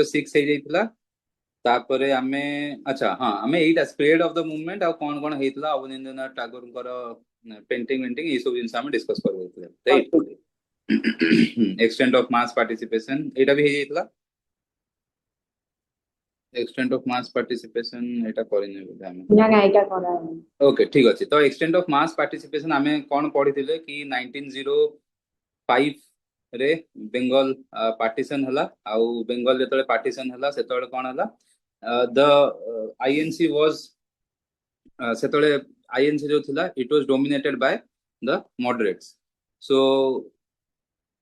06 ହେଇଯାଇଥିଲା। ତାପରେ ଆମେ ଆଚ୍ଛା ହଁ ଆମେ ଏଇଟା ସ୍ପ୍ରେଡ୍ ଅଫ ଦ ମୁଭମେଣ୍ଟ ଆଉ କଣ କଣ ହେଇଥିଲା ଅବନୀନ୍ଦ୍ରନାଥ ଟାଗୋରଙ୍କର ପେଣ୍ଟିଂ ପେଣ୍ଟିଂ ଏଇ ସବୁ ଜିନିଷ ଆମେ ଡିସ୍କସ କରିଯାଇଥିଲେ right. Extent of mass participation ଏଇଟା ବି ହେଇଯାଇଥିଲା। एक्सटेंट ऑफ मास पार्टिसिपेशन एटा करिने बोधे हम ना ना एटा करा ओके ठीक अछि। तो एक्सटेंट ऑफ मास पार्टिसिपेशन हमें कोन पढिथिले कि 1905 रे बेंगल पार्टीशन हला आउ बेंगल जेतले पार्टीशन हला सेतले कोन हला द आईएनसी वाज सेतले आईएनसी जो थिला it was dominated by the moderates. So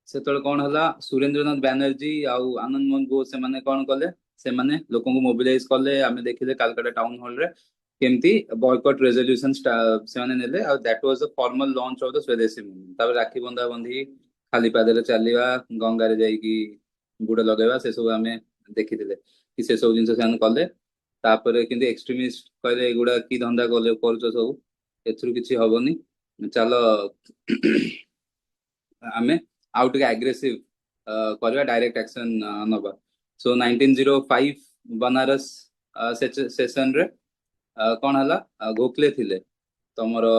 सेतले कोन हला सुरेंद्रनाथ बैनर्जी आउ आनंद मोहन बोस से माने कोन कले से माने लोकन को मोबिलाइज कले आमे देखिले कलकत्ता टाउन हॉल रे केमती बॉयकॉट रेजोल्यूशन से माने नेले और that was the formal launch of the स्वदेशी मूवमेंट। तापर राखी बंधा बंधी खाली पादरे चलिवा गंगा रे जाई की गुड़ लगेवा से सब आमे देखिथिले कि से सब जिंस से कले। तापर किंतु एक्सट्रीमिस्ट कहले एगुडा की धंदा कले करूछ सब एथरु किछि हबनी चलो आमे आउ टिके एग्रेसिव करवा डायरेक्ट एक्शन नबा। सो 1905 बनारस सेशन रे कौन हला गोखले थिले तमरो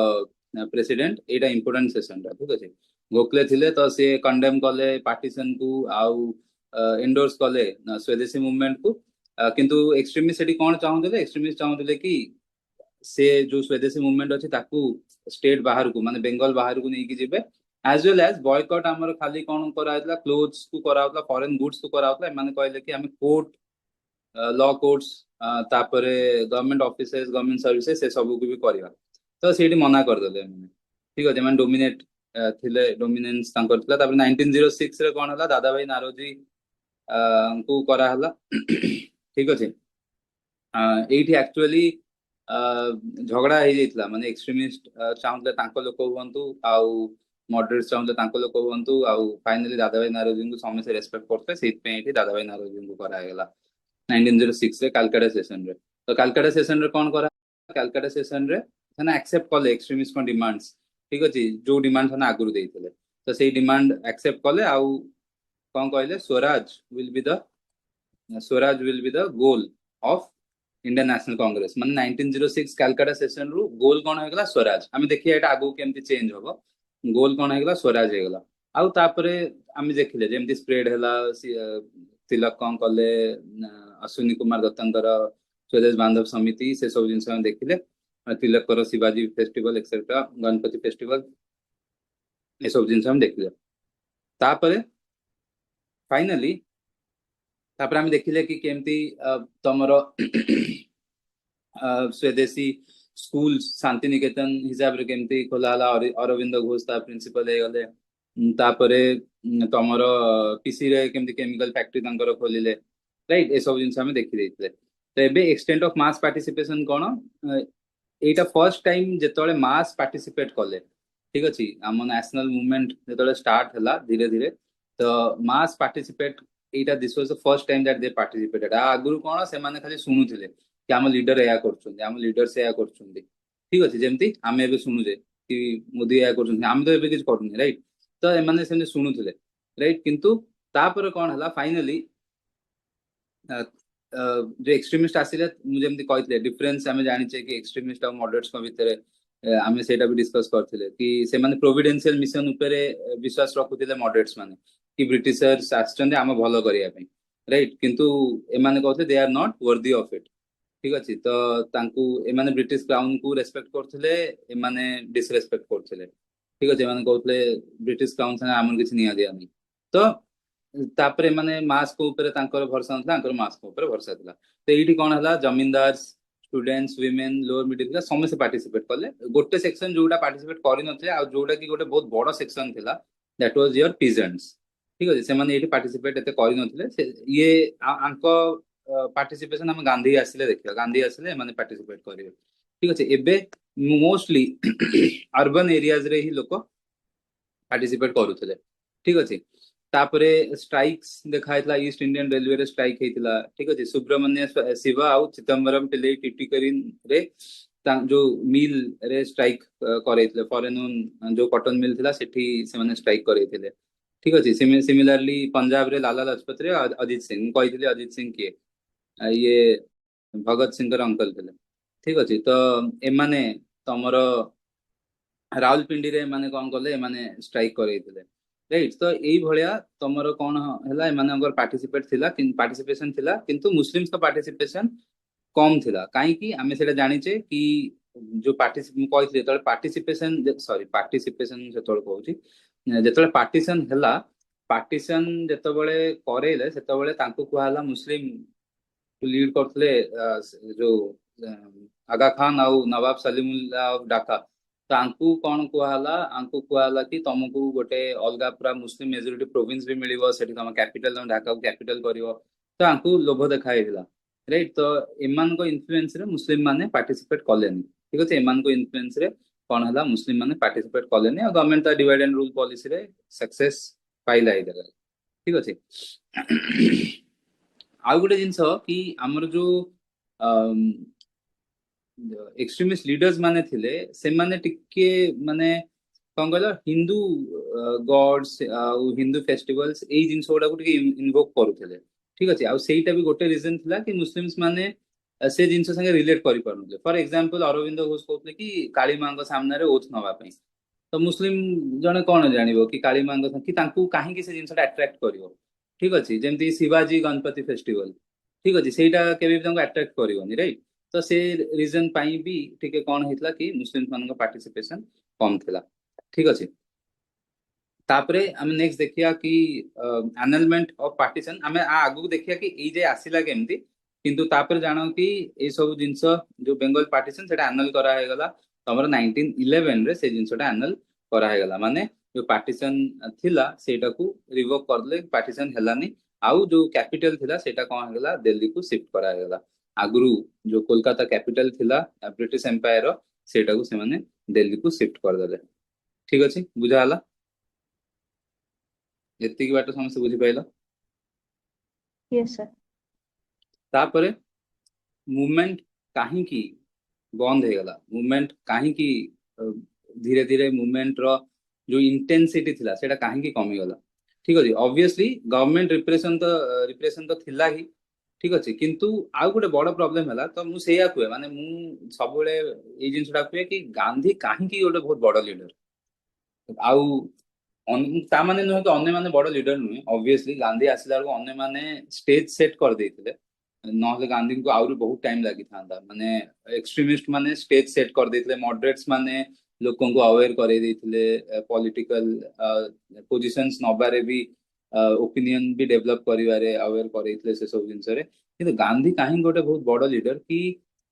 प्रेसिडेंट एटा इंपोर्टेंट सेशन रा ठीक अछि। गोखले थिले तो से कंडेम कले पार्टीशन को आउ एंडोर्स कले स्वदेशी मूवमेंट को किंतु एक्सट्रीमिस्ट सेठी कोन चाहुथिले एक्सट्रीमिस्ट चाहुथिले कि से जो स्वदेशी मूवमेंट अछि ताकू स्टेट बाहर को माने बेंगल बाहर को नेकी जिबे एज वेल एज बॉयकॉट हमर खाली कोन करायतला क्लोथ्स को करावतला फॉरेन गुड्स को करावतला माने कहले कि हमें कोर्ट लॉ कोर्ट्स तापरे गवर्नमेंट ऑफिसेस गवर्नमेंट सर्विसेज से सब को भी करवा तो सेठी मना कर देले माने ठीक अछि माने डोमिनेट थिले डोमिनेंस तांकर थिला। तापर 1906 रे कोन हला दादा भाई नारोजी को करा हला ठीक अछि। एठी एक्चुअली झगड़ा हो जाइतला माने एक्सट्रीमिस्ट चाहुतले तांको लोक हुंतु आउ मॉडरेट्स चाहुतले तांको लोक हुंतु आउ फाइनली दादा भाई नारोजी को समस्त रेस्पेक्ट करते सेट पे एठी दादा भाई नारोजी को करा गेला 1906 रे कलकत्ता सेशन रे। तो कलकत्ता सेशन रे कोन करा कलकत्ता सेशन रे थाना एक्सेप्ट कले एक्सट्रीमिस्ट को डिमांड्स ठीक अछि जो डिमांड थाना आगुरु देइथिले तो सेही डिमांड एक्सेप्ट कले आउ कोन कहले Swaraj will be the goal of Indian national Congress माने 1906 कलकत्ता सेशन रु गोल कोन होगला स्वराज आमे देखिए एटा आगु केमती चेंज होबो गोल कोन होगला स्वराज हेगला। आउ तापरे आमे देखिले जेमती स्प्रेड हैला तिलक कोन कले अश्विनी कुमार दत्तंकर स्वदेश बांधव समिति से सब जिनस हम देखिले तिलक कर Shivaji festival etcetera Ganpati festival ये सब जिनस हम देखिले। तापरे फाइनली तापर आमे देखिले कि केमती तमरो स्वदेशी स्कूल शांति निकेतन हिसाब रे केमती खोला हला अरविंद घोष ता प्रिंसिपल हे गले तापरे तमरो पीसी रे केमती केमिकल फैक्ट्री तांकर खोलिले राइट ए सब जिंस हमें देखि देइतले। तो एबे extent of mass participation cone Etah first time जेतोले mass participate कले ठीक अछि हम नेशनल मूवमेंट जेतोले स्टार्ट हला धीरे धीरे तो मास पार्टिसिपेट एटा this was the first time that they participated आगुरु कोन से माने खाली सुनुथिले कि हम लीडर या करछुंदी हम लीडर से या करछुंदी ठीक अछि जेमती हम एबे सुनु जे कि मोदी या करछुंदी हम तो एबे किछ करूनी राइट तो ए माने सेने सुनुथिले राइट किंतु तापर कोन हला फाइनली जो एक्सट्रीमिस्ट आसिले मु जेमती कहितले डिफरेंस हमें जानि छै कि एक्सट्रीमिस्ट और मॉडरेट्स को भितरे आमे सेटा भी डिस्कस करथिले कि से माने प्रोविडेंशियल मिशन ऊपर विश्वास रखुथिले मॉडरेट्स माने कि ब्रिटिशर्स आछचंदे हम भलो करिया पे राइट किंतु ए माने कहथे they are not worthy of it ठीक अछि। तो तांकू ए माने ब्रिटिश क्राउन को रेस्पेक्ट करथिले ए माने डिसरेस्पेक्ट करथिले ठीक अछि माने कहथले ब्रिटिश क्राउन संगे हमन किछ निया दिया नहीं। तो तापरे माने मास को ऊपर तांकर भरसा नथला तांकर मास को ऊपर भरसा थिला। तो एठी कोन हला जमींदार students women lower middle class समस्त पार्टिसिपेट कले गोटे सेक्शन जोटा पार्टिसिपेट करि नथले आ जोटा कि गोटे बहुत बड़ सेक्शन थिला दैट वाज योर पीजेंट्स ठीक अछि से माने एठी पार्टिसिपेट एते करि नथले ये आंको पार्टिसिपेशन हम गांधी आसिले देखियो गांधी आसिले माने पार्टिसिपेट करिवे ठीक अछि। एबे मोस्टली अर्बन एरियाज रे ही लोक पार्टिसिपेट करूथले ठीक अछि। तापरे स्ट्राइक्स देखाइतला ईस्ट इंडियन रेलवे रे स्ट्राइक हेतिला ठीक अछि सुब्रमण्य शिवा आउ चिदंबरम पिल्लै टिटिकरिन रे जो मिल रे स्ट्राइक करैतले फॉरेन जो कॉटन मिल थिला सेठी से माने स्ट्राइक करैतले ठीक अच्छे सिमिलरली पंजाब रे लाला लाजपत रे अजित सिंह कही अजित सिंह किए ये भगत सिंह अंकल थे ठीक अच्छे तो एमाने तमर राउलपिंडी रे माने कौन कले माने स्ट्राइक करैथिले राइट तो एई भलिया तमरो कौन हला एमानकर पार्टिसिपेट थिला पार्टिसिपेशन थिला किंतु मुस्लिम्स का पार्टिसिपेशन कम थिला काहे कि आमे सेटा जानिचे कि जो पार्टिसिपेट कहथिले तळे पार्टिसिपेशन सॉरी पार्टिसिपेशन सेतळ कहूची जेतळे पार्टीशन हला पार्टीशन जेतबळे करेले सेतबळे तांको कुहाला मुस्लिम लीड करथिले जो आगा खान आउ नवाब सलीमुल्लाह ऑफ ढाका तांकू कौन कुहाला आंकू कुहाला कि तुमको गोटे अलगा पूरा मुस्लिम मेजोरिटी प्रोविंस भी मिलिबो सेठी तम कैपिटल तम ढाका को कैपिटल करिवो तो आंकू लोभ देखाइला राइट तो एमान को इन्फ्लुएंस रे मुस्लिम माने पार्टिसिपेट कलेनी ठीक अछि एमान को इन्फ्लुएंस रे कौन हला मुस्लिम माने पार्टिसिपेट कलेनी और गवर्नमेंट ता डिवाइड एंड रूल पॉलिसी रे सक्सेस पाइला इधर ठीक अछि आउ गोटे जिनस कि हमर जो एक्सट्रीमिस्ट लीडर्स माने थिले से माने टिके माने कौन कहल हिंदू गॉड्स हिंदू फेस्टिवल्स एई जिनस गुडा को टिके इन्वोक करूथिले ठीक अछि आ सेईटा भी गोटे रीजन थिला कि मुस्लिम्स माने से जिनस संगे रिलेट करि पारुनले फॉर एग्जांपल अरविंद घोष कहले कि काली मां सामने रे ओथ नवा पई तो मुस्लिम जने कौन जानिबो कि काली मां कि तांकू काहे कि से जिनसटा अट्रैक्ट करिवो ठीक अछि जेमति शिवाजी गणपति फेस्टिवल ठीक अछि सेईटा केबे भी तांको अट्रैक्ट करिवोनी राइट तो से रीजन पाई भी टिके कौन हेतला कि मुस्लिम मान पार्टिसिपेशन कम थिला ठीक अछि तापरे हम नेक्स्ट देखिया कि एनलमेंट ऑफ पार्टीशन हमें आगु देखिया कि ए जे आसिला केमती किंतु तापर जानो कि ए सब जिंस जो बेंगल पार्टीशन सेटा एनल करा हे गला तमर 1911 रे से जिंसटा एनल करा हे गला माने जो पार्टीशन थिला सेटा को रिवोक करले पार्टीशन हेलानी आउ जो कैपिटल थिला सेटा कोन हे गला दिल्ली को शिफ्ट करा हे गला आगुरु जो कोलकाता कैपिटल थिला ब्रिटिश एम्पायर सेटा को से माने दिल्ली को शिफ्ट कर देले ठीक अछि बुझा हला एतिकी बात समस्त बुझी पाइल यस सर तापरे मूवमेंट काहे की बंद हे गला मूवमेंट काहे की धीरे धीरे मूवमेंट रो जो इंटेंसिटी थिला सेटा काहे की कमी गला ठीक अछि ऑब्वियसली गवर्नमेंट रिप्रेशन तो थिला ही ठीक अछि किंतु आउ गोटे बड़ प्रॉब्लम हला तो मु सेया कुए माने मु सबले ए जिंसटा कुए कि गांधी काहे की गोटे बहुत बड़ लीडर आउ ता माने नुहे कि अन्य माने बड़ लीडर नुहे ऑब्वियसली गांधी आसिला बेलको अन्य माने स्टेज सेट कर देथिले नहले गांधी को आउरी बहुत टाइम लागि थांदा माने एक्सट्रीमिस्ट माने स्टेज सेट कर देथिले मॉडरेट्स माने लोकों को अवेयर करे देथिले पॉलिटिकल पोजीशंस नबारे भी ओपिनियन भी डेवलप करिवारे अवेयर करेथिले से सब जिंस रे किंतु गांधी काहे गोटे बहुत बड़ लीडर कि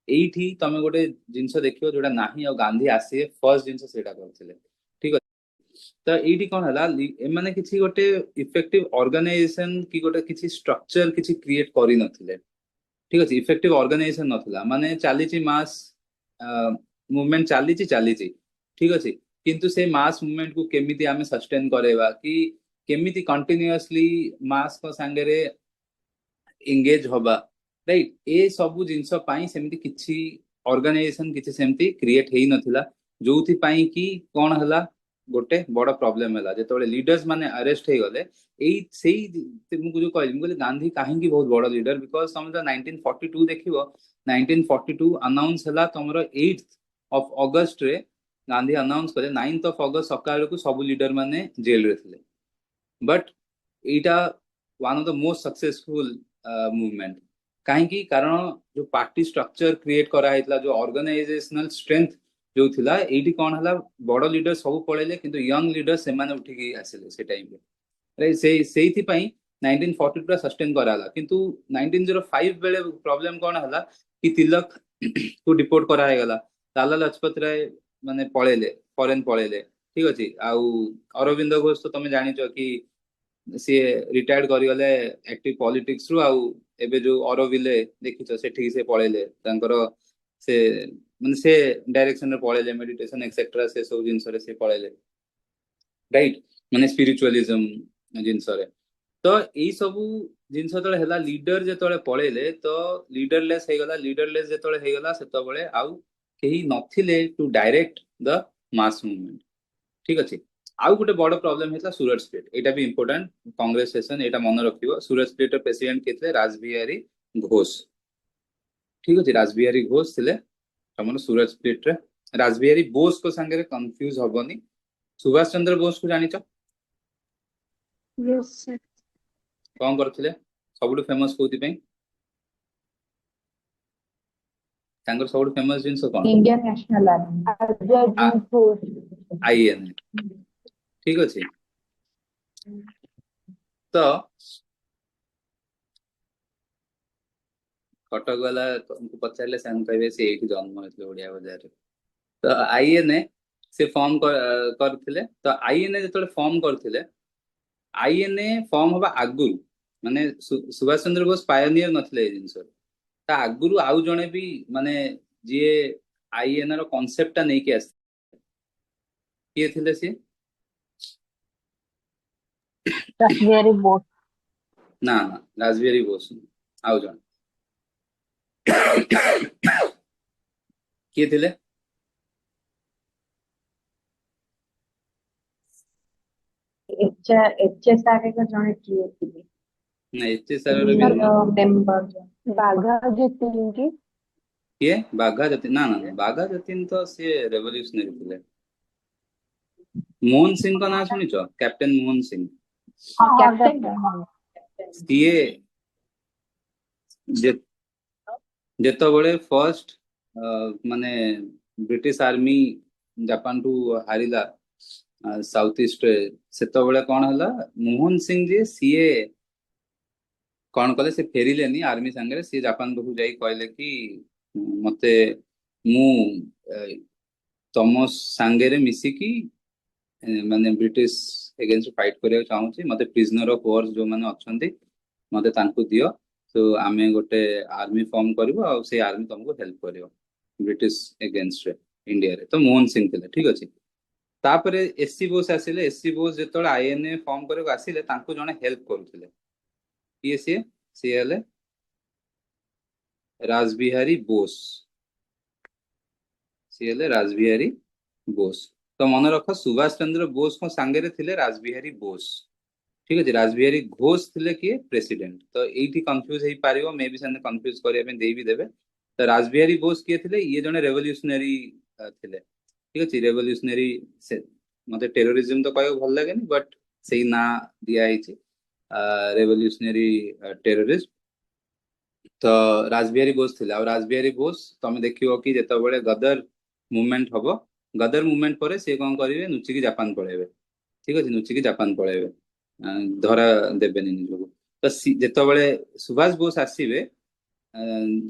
एठी तमे गोटे जिंस देखियो जोटा नाही और गांधी आसे फर्स्ट जिंस सेटा करथिले ठीक तो एटी कौन है एमाने किसी गोटे इफेक्टिव ऑर्गेनाइजेशन की गोटे किसी स्ट्रक्चर किसी क्रिएट करी नथिले ठीक अछि इफेक्टिव ऑर्गेनाइजेशन नथिला माने चालीची मास मूवमेंट चालीची ठीक अछि किंतु से मास मूवमेंट को केमिति आमे सस्टेन करेबा कि केमिति कंटिन्यूअसली मास को संगरे एंगेज होबा राइट ए सब जिंस पाई सेमति किछि ऑर्गेनाइजेशन किछि सेमति क्रिएट हेई नथिला जोथि पाई कि कोन हला गोटे बड़ प्रॉब्लम है जेतबे लीडर्स माने अरेस्ट हे गले एई सेई मुझे जो कहली मुझे गांधी काहे की बहुत बड़ लीडर बिकॉज तुम 1942 देखिबो 1942 अनाउंस हला तमरो 8th ऑफ अगस्त रे गांधी अनाउंस करे 9th ऑफ अगस्त सकाळ को सब लीडर माने जेल रे थिले but Etah one of the most successful movement काहे की कारण जो पार्टी स्ट्रक्चर क्रिएट करा हेतला जो ऑर्गेनाइजेशनल स्ट्रेंथ जो थिला एटी कौन हला बड़ लीडर सब पळेले किंतु यंग लीडर से माने उठिकी आसिले से टाइम रे से सेही पई 1942 रा सस्टेन कराला किंतु 1905 बेले प्रॉब्लम कौन हला कि तिलक को डिपोर्ट करा हे गला लाला लाजपत राय माने पळेले फॉरेन पळेले ठीक अछि आउ अरविंद घोष तो तमे जानिचो कि सी रिटायर्ड करी गले एक्टिव पॉलिटिक्स रु आउ एबे जो अरविले देखिचो सेठी से पळेले तांकर से माने से डायरेक्शन रे पळेले मेडिटेशन एक्सेट्रा से सब जिंस रे से पळेले राइट माने स्पिरिचुअलिज्म जिंस रे तो एई सब जिंस तळे हला लीडर जे तळे पळेले तो लीडरलेस हे गला लीडरलेस जे तळे हे गला सेतो बळे आउ केही नथिले to direct the mass movement ठीक अछि आउ गोटे बड़ प्रॉब्लम है सूरत स्प्लिट एटा भी इंपोर्टेंट कांग्रेस सेशन एटा मन रखिबो सूरत स्प्लिट रो प्रेसिडेंट केतले रासबिहारी घोष ठीक अछि रासबिहारी घोष थिले हमर सूरत स्प्लिट रे रासबिहारी बोस को संगे कंफ्यूज हबनी सुभाष चंद्र बोस को जानिଛ Yes, sir. कौन करथिले सबुठु फेमस कोथि पई तांकर सबुठु फेमस जिंस कोन इंडियन नेशनल आर्मी आजाद फोर्स आईएनए ठीक अछि तो कटक वाला तुमको पचारे से कहे से एठी जन्म होइतले ओडिया बजार रे तो आईएनए से फॉर्म करथिले तो आईएनए जतले फॉर्म करथिले आईएनए फॉर्म हबा आगुरु माने सुभाष चंद्र बोस पायोनियर नथिले ए जिंस ता आगुरु आउ जणे भी माने जे आईएनए रो कांसेप्ट ता नै के आस किए थिले से रासबिहारी बोस ना ना रासबिहारी बोस आउ जण किए थिले एचएसआर का जने किए थे ना एचएसआर रो भी नुह मेंबर बाघा जतीन की किए बाघा जतीन ना ना बाघा जतीन तो से रेवोल्यूशनरी थिले मोहन सिंह का नाम सुनिଛ कैप्टन मोहन सिंह कैप्टन सीए ଯେତେବେଳେ ଫର୍ଷ୍ଟ ମାନେ ବ୍ରିଟିଶ ଆର୍ମି ଜାପାନ ଟୁ ହାରିଲା ସାଉଥ ଇଷ୍ଟରେ ସେତେବେଳେ କଣ ହେଲା ମୋହନ ସିଂ ଯେ ସିଏ କଣ କଲେ ସେ ଫେରିଲେନି ଆର୍ମି ସାଙ୍ଗରେ ସିଏ ଜାପାନ ପାଖକୁ ଯାଇ କହିଲେ କି ମତେ ମୁଁ ତମ ସାଙ୍ଗରେ ମିଶିକି ମାନେ ବ୍ରିଟିଶ ଏଗେନ୍ଷ୍ଟ ଫାଇଟ୍ କରିବାକୁ ଚାହୁଁଛି ମତେ ପ୍ରିଜନର ଅଫ ୱାର୍ସ ଯୋଉମାନେ ଅଛନ୍ତି ମତେ ତାଙ୍କୁ ଦିଅ तो आमे गोटे आर्मी फॉर्म करिवो आ से आर्मी तुमको हेल्प करिवो ब्रिटिश एगेंस्ट रे इंडिया रे तो मोहन सिंह थिले ठीक अछि तापरे एससी बोस आसिले एससी बोस जेतोळे आईएनए फॉर्म करको आसिले तांको जने हेल्प करूथिले किए सी हेले रासबिहारी बोस सी हेले रासबिहारी बोस तो मन रख सुभाष चंद्र बोस को सांगे थिले रासबिहारी बोस ठीक अछि रासबिहारी घोष थिले किए प्रेसिडेंट तो एठी कंफ्यूज हेई पारिबो मे भी सने कंफ्यूज करिया पे देई भी देबे तो रासबिहारी बोस किए थिले ये जने रेवोल्यूशनरी थिले ठीक अछि रेवोल्यूशनरी से मते टेररिज्म तो कहयो भल लागेनी बट सेही ना दिया हिची रेवोल्यूशनरी टेररिस्ट तो रासबिहारी बोस थिले आ रासबिहारी बोस तमे देखियो कि जेतबेले गदर मूवमेंट हबो गदर मूवमेंट परे से कोन करिवे नुची की जापान पळेबे ठीक अछि नुची की जापान पळेबे धरा देबेनि निजको तो जेतबेले सुभाष बोस आसीबे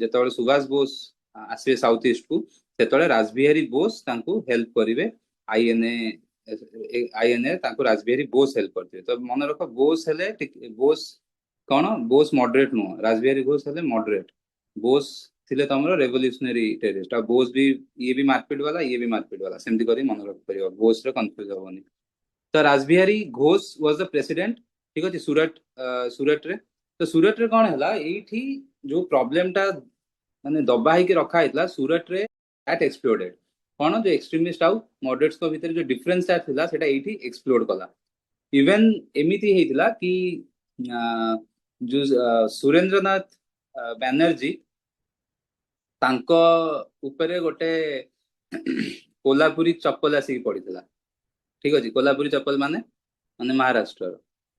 जेतबेले सुभाष बोस आसीबे साउथ ईस्ट को सेतबेले रासबिहारी बोस तांको हेल्प करिवे आईएनए आईएनए तांको रासबिहारी बोस हेल्प करथिबे तो मन रख बोस हेले बोस कोन बोस मॉडरेट नो रासबिहारी बोस हेले मॉडरेट बोस थिले तमरो रेवोल्यूशनरी टेररिस्ट आ बोस भी ये भी मारपीट वाला सेमती करी मन रख परियो बोस रे कंफ्यूज होबनी तो Rash Behari Ghosh was the president ठीक अछि सूरत रे तो सूरत रे कोन हला एठी जो प्रॉब्लम ता माने दबा है कि रखा हैतला सूरत रे दैट एक्सप्लोडेड कोन जो एक्सट्रीमिस्ट आउ मॉडरेट्स को भीतर जो डिफरेंस ता थिला सेटा एठी एक्सप्लोड कला इवन एमिति हेतिला कि जो सुरेंद्रनाथ बैनर्जी तांको ऊपर गोटे कोल्हापुरी चप्पल आसी पड़िथिला ठीक अछि कोल्हापुरी चप्पल माने माने महाराष्ट्र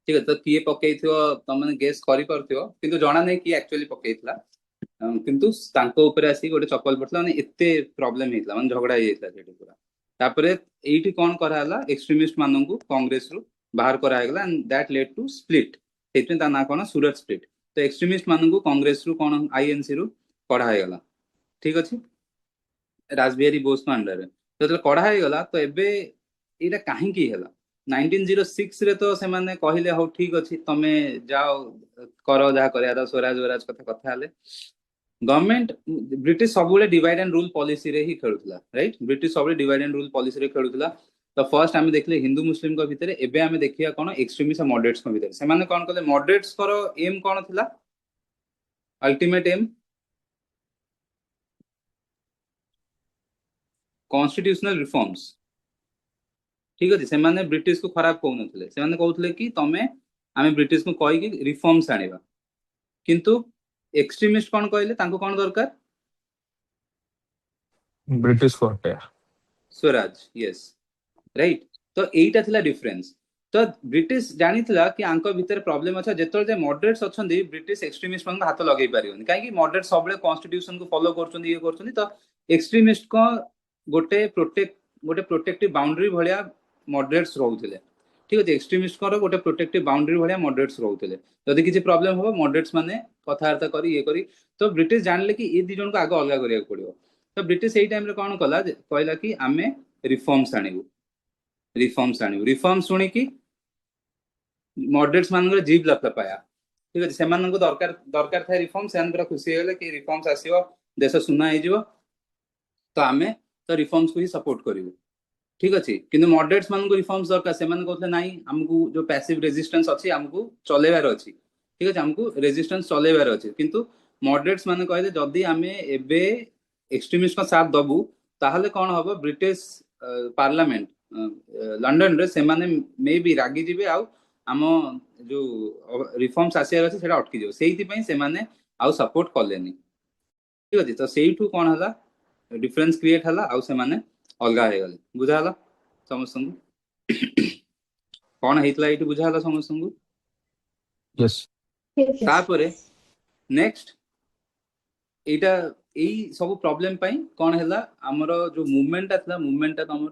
ठीक है तो किए पकेइथियो तमने गेस करि परथियो किंतु जणा नै कि एक्चुअली पकेइथिला किंतु तांको ऊपर आसी गोटे चप्पल पड़थिला माने एते प्रॉब्लम हेतला माने झगड़ा हे जेतला सेठी पूरा तापरे एठी कोन करा हला एक्सट्रीमिस्ट माननकु कांग्रेस रु बाहर करा हेगला and that led to split एतने ता ना कोन सूरत स्प्लिट तो एक्सट्रीमिस्ट माननकु कांग्रेस रु कोन आईएनसी रु कढा हेगला ठीक अछि रासबिहारी बोस को अंडर तो कढा हेगला तो एबे एटा काहे की हेला 1906 रे तो से माने कहिले हो ठीक अछि तमे जाओ करो जा करे तो स्वराज कथा हले गवर्नमेंट ब्रिटिश सबुले डिवाइड एंड रूल पॉलिसी रे ही खेलुतला राइट ब्रिटिश सबुले डिवाइड एंड रूल पॉलिसी रे खेलुतला तो फर्स्ट आमे देखले हिंदू मुस्लिम को भितरे एबे आमे देखिया कोन एक्सट्रीमिस्ट और मॉडरेट्स को भितरे से माने कोन कहले मॉडरेट्स करो एम कोन थिला अल्टीमेट एम कॉन्स्टिट्यूशनल रिफॉर्म्स ठीक अच्छे से ब्रिटिश को खराब कहून से कहते कि तमें आम ब्रिटिश को कहीकि रिफॉर्म्स आनिबा किंतु एक्सट्रीमिस्ट कौन कहले कौन दरकार ब्रिटिश को हटाया स्वराज यस राइट तो एटा थिला डिफरेंस तो ब्रिटिश जानिथिला कि आंको भीतर प्रॉब्लम अच्छा जेतल जे मॉडरेट्स अछंदी ब्रिटिश एक्सट्रीमिस्ट मन हाथ लगै परियोनी काहे कि मॉडरेट सबले कॉन्स्टिट्यूशन को फॉलो करछंदी ये करछंदी तो एक्सट्रीमिस्ट को गोटे प्रोटेक्टिव बाउंड्री भलिया मॉडरेट्स रहउथिले ठीक अछि एक्सट्रीमिस्ट को गोटे प्रोटेक्टिव बाउंड्री भलिया मॉडरेट्स रहउथिले जदि किछि प्रॉब्लम हो मॉडरेट्स माने कथावार्ता करी ये करी तो ब्रिटिश जानले कि ये दि जन को आगे अलग करिया पड़ियो तो ब्रिटिश एई टाइम रे कोन कला कहला कि आमे रिफॉर्म्स आनिबु रिफॉर्म शुणी कि मॉडरेट्स मान जीभ लपलपाया ठीक अच्छे से दरकार दरकार था रिफॉर्म से पूरा खुशी होगले कि रिफॉर्म्स आसीबो देश सुना हो तो आमे तो रिफॉर्म्स को ही सपोर्ट करिवु ठीक अच्छे किंतु मॉडरेट्स मान रिफॉर्म्स दरकार से कहते ना आमको जो पैसिव रेजिस्टेंस अच्छी आमको चलेबार अच्छी ठीक अच्छे आमको रेजिस्टेंस चलेबार अच्छी किंतु मॉडरेट्स मान कहले जदि आमे एबे एक्सट्रीमिस्ट का साथ दबु ताहले कौन हम ब्रिटिश पार्लियामेंट लंडन रे से मे भी रागी जीवे आम जो रिफॉर्म्स आसियार अच्छे से अटकी जाओ से आउ सपोर्ट कलेनी ठीक अच्छे तो से कौन है डिफरेंस क्रिएट है आउ से अलग हो गले बुझाला समस्त कौन होता ये बुझाला समस्त यस Yes. तापरे नेक्स्ट एटा यही सब प्रॉब्लम पाई कौन है आमर जो मूवमेंटा था मूवमेंटा तुम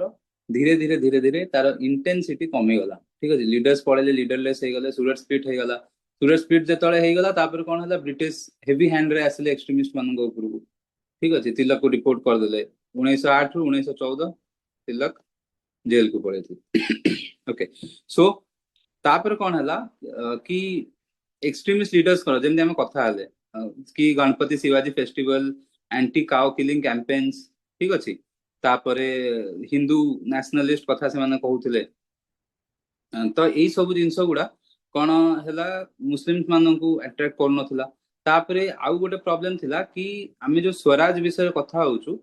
धीरे धीरे धीरे धीरे तार इंटेंसिटी कमी गला ठीक अच्छे लीडर्स पड़े लीडरलेस हो गले सुरत स्प्लिट हो गला सुरत स्प्लिट जो तापर कौन है ब्रिटिश हेवी हैंड रे आसिले एक्सट्रीमिस्ट मान उपरको ठीक अच्छे तिलक को रिपोर्ट करदे 1908 रु 1914 तिलक जेल को पड़े ओके सो तापर कौन है कि एक्सट्रीमिस्ट लीडर्स कर जमी आम कथा कि Ganpati Shivaji festival anti cow killing campaigns ठीक अच्छे तापरे हिंदू नेशनलिस्ट कथा से माने कहउथिले तो यही सब जिनस गुड़ा कौन है मुस्लिम मान को अट्रैक्ट कर नथिला तापरे आउ गोटे प्रॉब्लम थिला कि आमे जो स्वराज विषय कथा होचु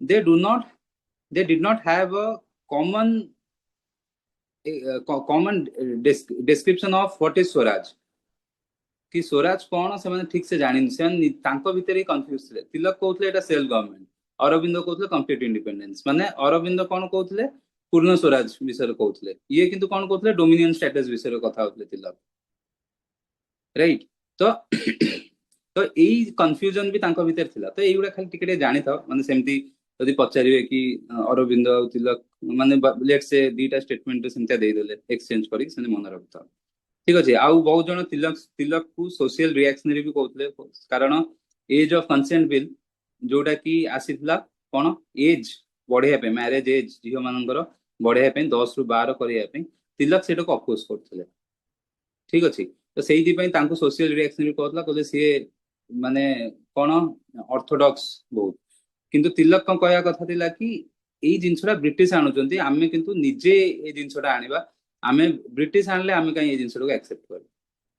they did not have a common description of what is swaraj कि स्वराज कौन से ठीक से जानी भीतर ही कंफ्यूज थे तिलक कहते एटा सेल्फ गवर्नमेंट अरविंद कहते कंप्लीट इंडिपेंडेंस माने अरविंद कौन कहते पूर्ण स्वराज विषय कहते ये किंतु कौन कहते डोमिनियन स्टेटस विषय कथा होते तिलक राइट तो तो यही कन्फ्यूजन भी तांको भीतर थिला तो एगुड़ा खाली टिके जानी था माने सेमती यदि पचारे कि अरविंद और तिलक माने लेट से दीटा स्टेटमेंट सेमता दे देले एक्सचेंज करी से मन रखता ठीक अच्छे आउ बहुत जन तिलक को सोशल रिएक्शनरी भी कहते कारण एज ऑफ कंसेंट बिल जोटा कि आसीला कौन एज बढ़ाई मैरेज एज झील मान बढ़ाई 10 रु 12 करने तिलक से अपोज करते ठीक अच्छे तो से सोशल रिएक्शन भी कहला सी माने कौन ऑर्थोडॉक्स बहुत किंतु तिलक कौन कहया कथा थिला कि यही जिनसा ब्रिटिश आणुचंती आमे किंतु निजे ये जिनसा आनिबा आमे ब्रिटिश आणले आमे कहीं ये जिनसा को एक्सेप्ट कर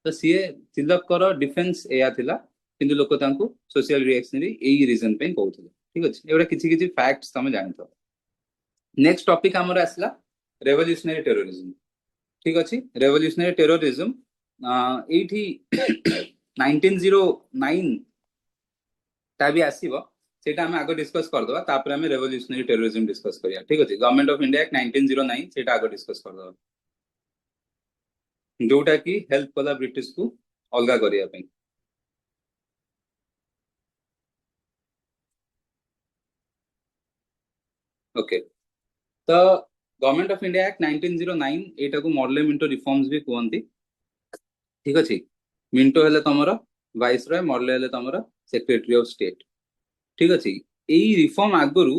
तो सी तिलक कर डिफेंस एया थिला किंतु लोक तांको सोशल रिएक्शनरी यही रीजन पे कहउथले ठीक अछि एवडा किछि किछि फैक्ट्स तमे जानतो नेक्स्ट टॉपिक हमर आसला रेवोल्यूशनरी टेररिज्म ठीक अछि रेवोल्यूशनरी टेररिज्म एठी 1909 ता भी आसीबो सेटा हम आगे डिस्कस कर दवा तापर हम रेवोल्यूशनरी टेररिज्म डिस्कस करिया ठीक अछि गवर्नमेंट ऑफ इंडिया एक्ट 1909 सेटा आगे डिस्कस कर दवा जोटा कि हेल्प कला ब्रिटिश को अलगा करिया पे ओके तो गवर्नमेंट ऑफ इंडिया एक्ट 1909 एटा को मॉडल मिंटो रिफॉर्म्स भी कहंती ठीक अछि मिंटो हेले तमरो वाइसरॉय मॉडल हेले तमरो सेक्रेटरी ऑफ स्टेट ठीक अछि एई रिफॉर्म आगरु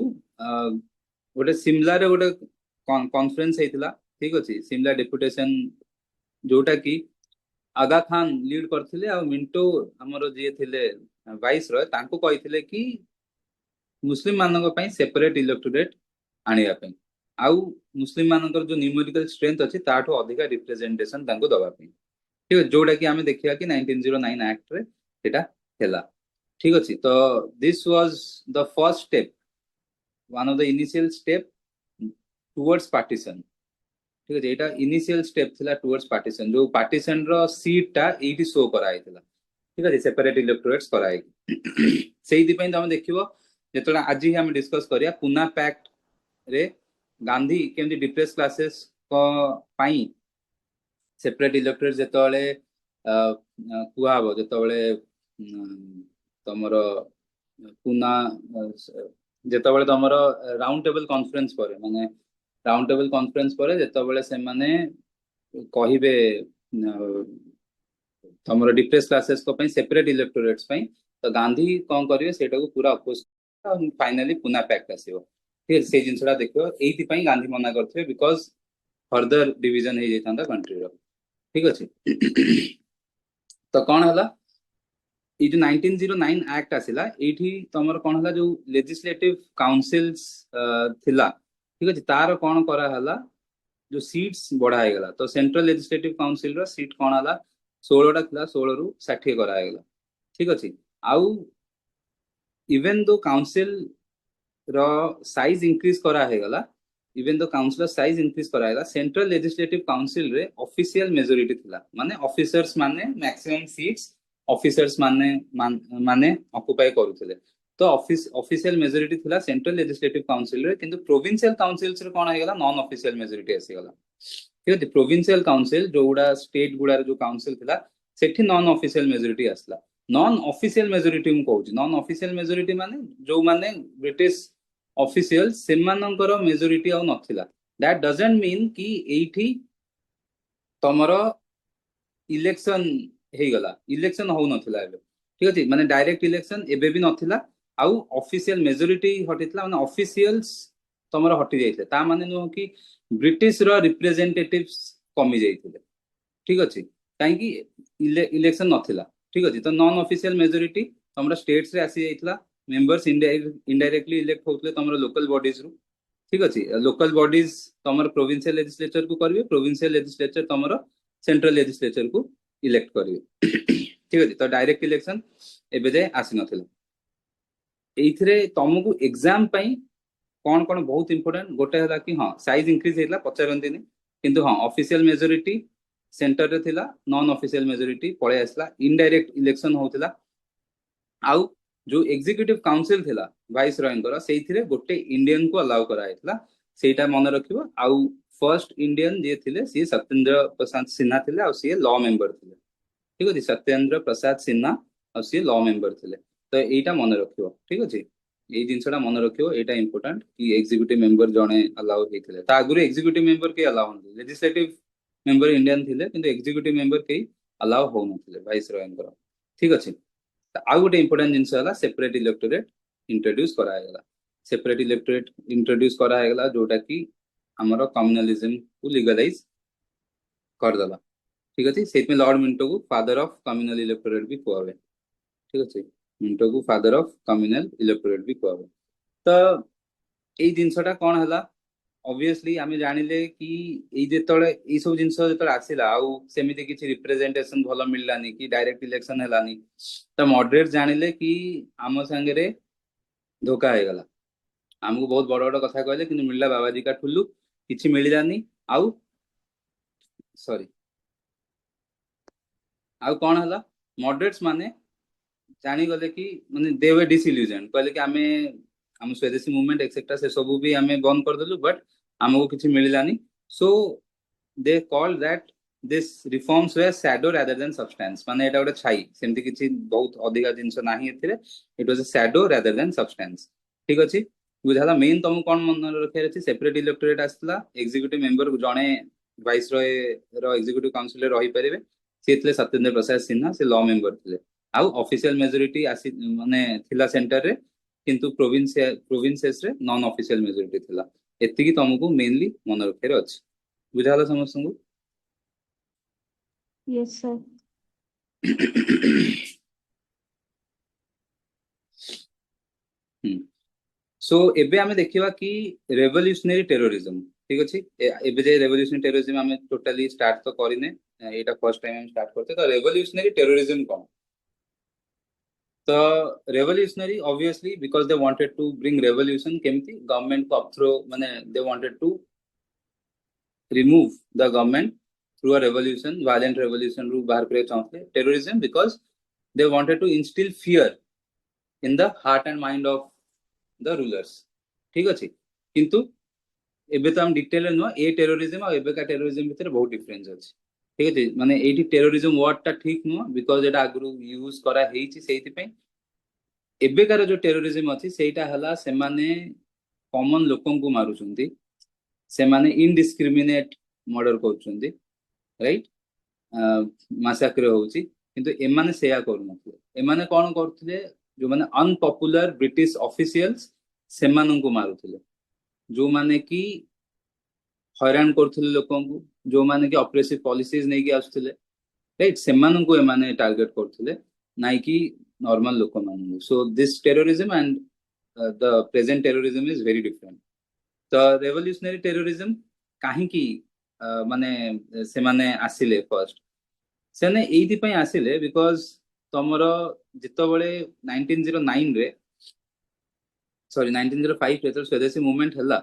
गोटे सिमला रे गोटे कॉन्फ्रेंस हेतिला ठीक अछि सिमला डेपुटेशन जोटा कि आगा खान लीड करथिले आ मिंटो हमरो जे थिले वाइसरॉय तांको कहिथिले कि मुस्लिम मानक पई सेपरेट इलेक्टोरेट आनिया पे आउ मुस्लिम मानकर जो न्यूमेरिकल स्ट्रेंथ अछि ताठो अधिका रिप्रेजेंटेशन तांको दबा पे ठीक है जोटा कि आमे देखिया कि 1909 एक्ट रे एटा हेला ठीक अछि तो this was the first step one of the initial step towards partition ठीक है एटा इनिशियल स्टेप थिला टुवर्ड्स पार्टीशन जो पार्टीशन रो सीट टा एटी शो करा आइथिला ठीक है सेपरेट इलेक्टोरेट्स करा आइ सेही दिपै तमे देखिबो जेतला आज ही हम डिस्कस करिया पुना पैक्ट रे गांधी केमती डिप्रेस क्लासेस को पाई सेपरेट इलेक्टोरेट जेतले कुआ हबो जेतले तमरो पुना जेतबेले तमरो राउंड टेबल कॉन्फ्रेंस परे माने राउंड टेबल कॉन्फ्रेंस परे जेतबेले से माने कहिबे तमरो डिप्रेस क्लासेस को पई सेपरेट इलेक्टोरेट्स पई तो गांधी कोन करिवे सेटा को पूरा अपोज फाइनली पुना पैक्ट आसीबो ठीक है से जिनसडा देखियो एथि पई गांधी मना करथिबे बिकॉज़ फर्दर डिवीजन हे जेतांदा कंट्री रो ठीक अछि तो कोन हला ये जो 1909 एक्ट आसिला एठी तमर कोन हला जो लेजिस्लेटिव काउंसिल्स थिला ठीक अछि तार कोन करा हला जो सीट्स बढ़ाई गला तो सेंट्रल लेजिस्लेटिव काउंसिल रो सीट कोन हला 16 टा थिला 16 रु 60 करा गला ठीक अछि आउ इवन दो काउंसिल रो साइज इंक्रीज करा हे गला even though council size increase करा गला सेंट्रल लेजिस्लेटिव काउंसिल रे ऑफिशियल मेजॉरिटी थिला माने ऑफिसर्स माने मैक्सिमम सीट्स ऑफिसर्स माने ऑक्युपाई करूथिले तो ऑफिशियल मेजॉरिटी थिला सेंट्रल लेजिस्लेटिव काउंसिल रे किंतु प्रोविंशियल काउंसिल्स रे कोन हेगला नॉन ऑफिशियल मेजॉरिटी आसी गला ठीक है प्रोविंशियल काउंसिल जो गुडा स्टेट गुडा जो काउंसिल थिला सेठी नॉन ऑफिशियल मेजॉरिटी आसला नॉन ऑफिशियल मेजॉरिटी मु कहूची नॉन ऑफिशियल मेजॉरिटी माने जो माने ब्रिटिश ऑफिशियल सेमानंकर मेजॉरिटी आ नथिला दैट डजंट मीन कि एठी तमरो इलेक्शन हे गला इलेक्शन हो नथिला एबे ठीक अछि माने डायरेक्ट इलेक्शन एबे भी नथिला आउ ऑफिशियल मेजॉरिटी हटितला माने ऑफिशियल्स तमरो हटि जाइतले ता माने नो कि ब्रिटिश रो रिप्रेजेंटेटिव्स कमी जाइतले ठीक अछि काहे कि इलेक्शन नथिला ठीक अछि तो नॉन ऑफिशियल मेजॉरिटी तमरो स्टेट्स रे आसी जाइतला मेंबर्स इनडायरेक्टली इलेक्ट होतले तमरो लोकल बॉडीज रु ठीक अछि लोकल बॉडीज तमरो प्रोविंशियल लेजिस्लेचर को करबे प्रोविंशियल लेजिस्लेचर तमरो सेंट्रल लेजिस्लेचर को इलेक्ट करिवे ठीक अछि तो डायरेक्ट इलेक्शन एबे जे आसी नथिला एइथरे तमको एग्जाम पई कोन कोन बहुत इंपोर्टेंट गोटे हला कि हां साइज इंक्रीज हेला पचारंती ने किंतु हां ऑफिशियल मेजॉरिटी सेंटर रे थिला नॉन ऑफिशियल मेजॉरिटी पळे आसला इनडायरेक्ट इलेक्शन होतिला आउ जो एग्जीक्यूटिव काउंसिल थिला वाइस रॉयंकर सेइथिरे गोटे इंडियन को अलाउ करा हेतला सेटा मन रखिबो आउ फर्स्ट इंडियन जे थिले सी सत्येंद्र प्रसाद सिन्हा थिले आ सी लॉ मेंबर थिले ठीक अछि सत्येंद्र प्रसाद सिन्हा आ सी लॉ मेंबर थिले तो एटा मन रखिबो ठीक अछि ए जिनसडा मन रखिबो एटा इंपोर्टेंट कि एग्जीक्यूटिव मेंबर जणे अलाउ हेथिले ता आगुरे एग्जीक्यूटिव मेंबर के अलाउ होन लेजिस्लेटिव मेंबर इंडियन थिले किंतु एग्जीक्यूटिव मेंबर के अलाउ हो नथिले वाइस रॉयंकर ठीक अछि आउ गोटे इंपोर्टेंट जिनस हला सेपरेट इलेक्टोरेट इंट्रोड्यूस करा गला सेपरेट इलेक्टोरेट इंट्रोड्यूस करा गला जोटा कि हमरो कम्युनलिज्म को लीगलाइज कर दला ठीक अछि सेत में लॉर्ड मिंटो को फादर ऑफ कम्युनल इलेक्टोरेट भी कोआवे ठीक अछि मिंटो को फादर ऑफ कम्युनल इलेक्टोरेट भी कोआवे तो एई जिनसटा कोन हला ऑब्वियसली आमे जानिले कि एई जेतळे ई सब जिनस जेतळे आसिला आउ सेमिति किछि रिप्रेजेंटेशन भलो मिललानी कि डायरेक्ट इलेक्शन हलानी त मॉडरेट जानिले कि आम संगे रे धोखा हे गला हमको बहुत बड़ बड़ कथा कहले किंतु मिलला बाबाजी का ठुल्लू किछि मिलिलानी आउ सॉरी आउ कोन हला मॉडरेट्स माने जानी गले कि माने दे वर डिसइल्यूजन कहले कि हम स्वदेशी मूवमेंट एक्सेट्रा से सब भी हमें बंद कर देलु बट हमको किछि मिलिलानी so they call that this reforms were shadow rather than substance माने एटा गोटे छाई सेमति किछि बहुत अधिका जिंस नाही एथिरे it was a shadow rather than substance ठीक अछि बुझाला मेन तुम कोन मन रखे अछि सेपरेट इलेक्टोरेट आसला एग्जीक्यूटिव मेंबर जणे वाइस रॉय रो एग्जीक्यूटिव काउंसिल रे रही परिबे सेतले सत्येंद्र प्रसाद सिन्हा से लॉ मेंबर थिले आउ ऑफिशियल मेजॉरिटी आसी माने थिला सेंटर रे किंतु प्रोविंसेस रे नॉन ऑफिशियल मेजॉरिटी थिला एति कि तुमको मेनली मन रखे रे अछि बुझाला समस्त को Yes, sir. सो एबे आमे देखिबा कि रेवोल्यूशनरी टेररिज्म ठीक अछि एबे जे रेवोल्यूशनरी टेररिज्म आमे टोटली स्टार्ट तो करिने एटा फर्स्ट टाइम हम स्टार्ट करते तो रेवोल्यूशनरी टेररिज्म कोन तो revolutionary obviously because they wanted to bring revolution केमती गवर्नमेंट को अपथ्रो माने they wanted to remove the government through a revolution, violent revolution ରୁ ବାହାର କରିବାକୁ ଚାହୁଁଥିଲେ terrorism, because they wanted to instill fear in the heart and mind of the rulers. ଠିକ ଅଛି, କିନ୍ତୁ ଏବେ ତ ଆମେ ଡିଟେଲରେ ନୁହଁ, ଏ ଟେରୋରିଜିମ ଆଉ ଏବେକା ଟେରୋରିଜିମ ଭିତରେ ବହୁତ ଡିଫରେନ୍ସ ଅଛି। ଠିକ ଅଛି, ମାନେ ଏଇଠି ଟେରୋରିଜିମ ୱାର୍ଡ ଟା ଠିକ ନୁହଁ, ବିକଜ ଏଟା ଆଗରୁ ୟୁଜ କରା ହେଇଛି, ସେଇଥିପାଇଁ ଏବେକାର ଯୋଉ ଟେରୋରିଜିମ ଅଛି ସେଇଟା ହେଲା ସେମାନେ କମନ ଲୋକଙ୍କୁ ମାରୁଛନ୍ତି, ସେମାନେ ଇନଡିସ୍କ୍ରିମିନେଟ ମର୍ଡର କରୁଛନ୍ତି, ରାଇଟ୍, ମାସାକ୍ରେ ହଉଛି, କିନ୍ତୁ ଏମାନେ ସେୟା କରୁନଥିଲେ। ଏମାନେ କଣ କରୁଥିଲେ, ଯୋଉମାନେ ଅନପପୁଲାର ବ୍ରିଟିଶ ଅଫିସିଆଲ୍ସ ସେମାନଙ୍କୁ ମାରୁଥିଲେ, ଯୋଉମାନେ କି ହଇରାଣ କରୁଥିଲେ ଲୋକଙ୍କୁ, ଯୋଉମାନେ କି ଅପ୍ରେସିଭ ପଲିସିଜ ନେଇକି ଆସୁଥିଲେ, ରାଇଟ୍, ସେମାନଙ୍କୁ ଏମାନେ ଟାର୍ଗେଟ କରୁଥିଲେ, ନାଇଁ କି ନର୍ମାଲ ଲୋକମାନଙ୍କୁ। So this terrorism and the present terrorism is very different. ତ ରେଭଲ୍ୟୁସନାରୀ ଟେରୋରିଜିମ କାହିଁକି ମାନେ ସେମାନେ ଆସିଲେ ଫର୍ଷ୍ଟ, ସେମାନେ ଏଇଥିପାଇଁ ଆସିଲେ ବିକଜ ତମର ଯେତେବେଳେ 1909 ସରି 1905 ଯେତେବେଳେ ସ୍ୱଦେଶୀ ମୁଭମେଣ୍ଟ ହେଲା,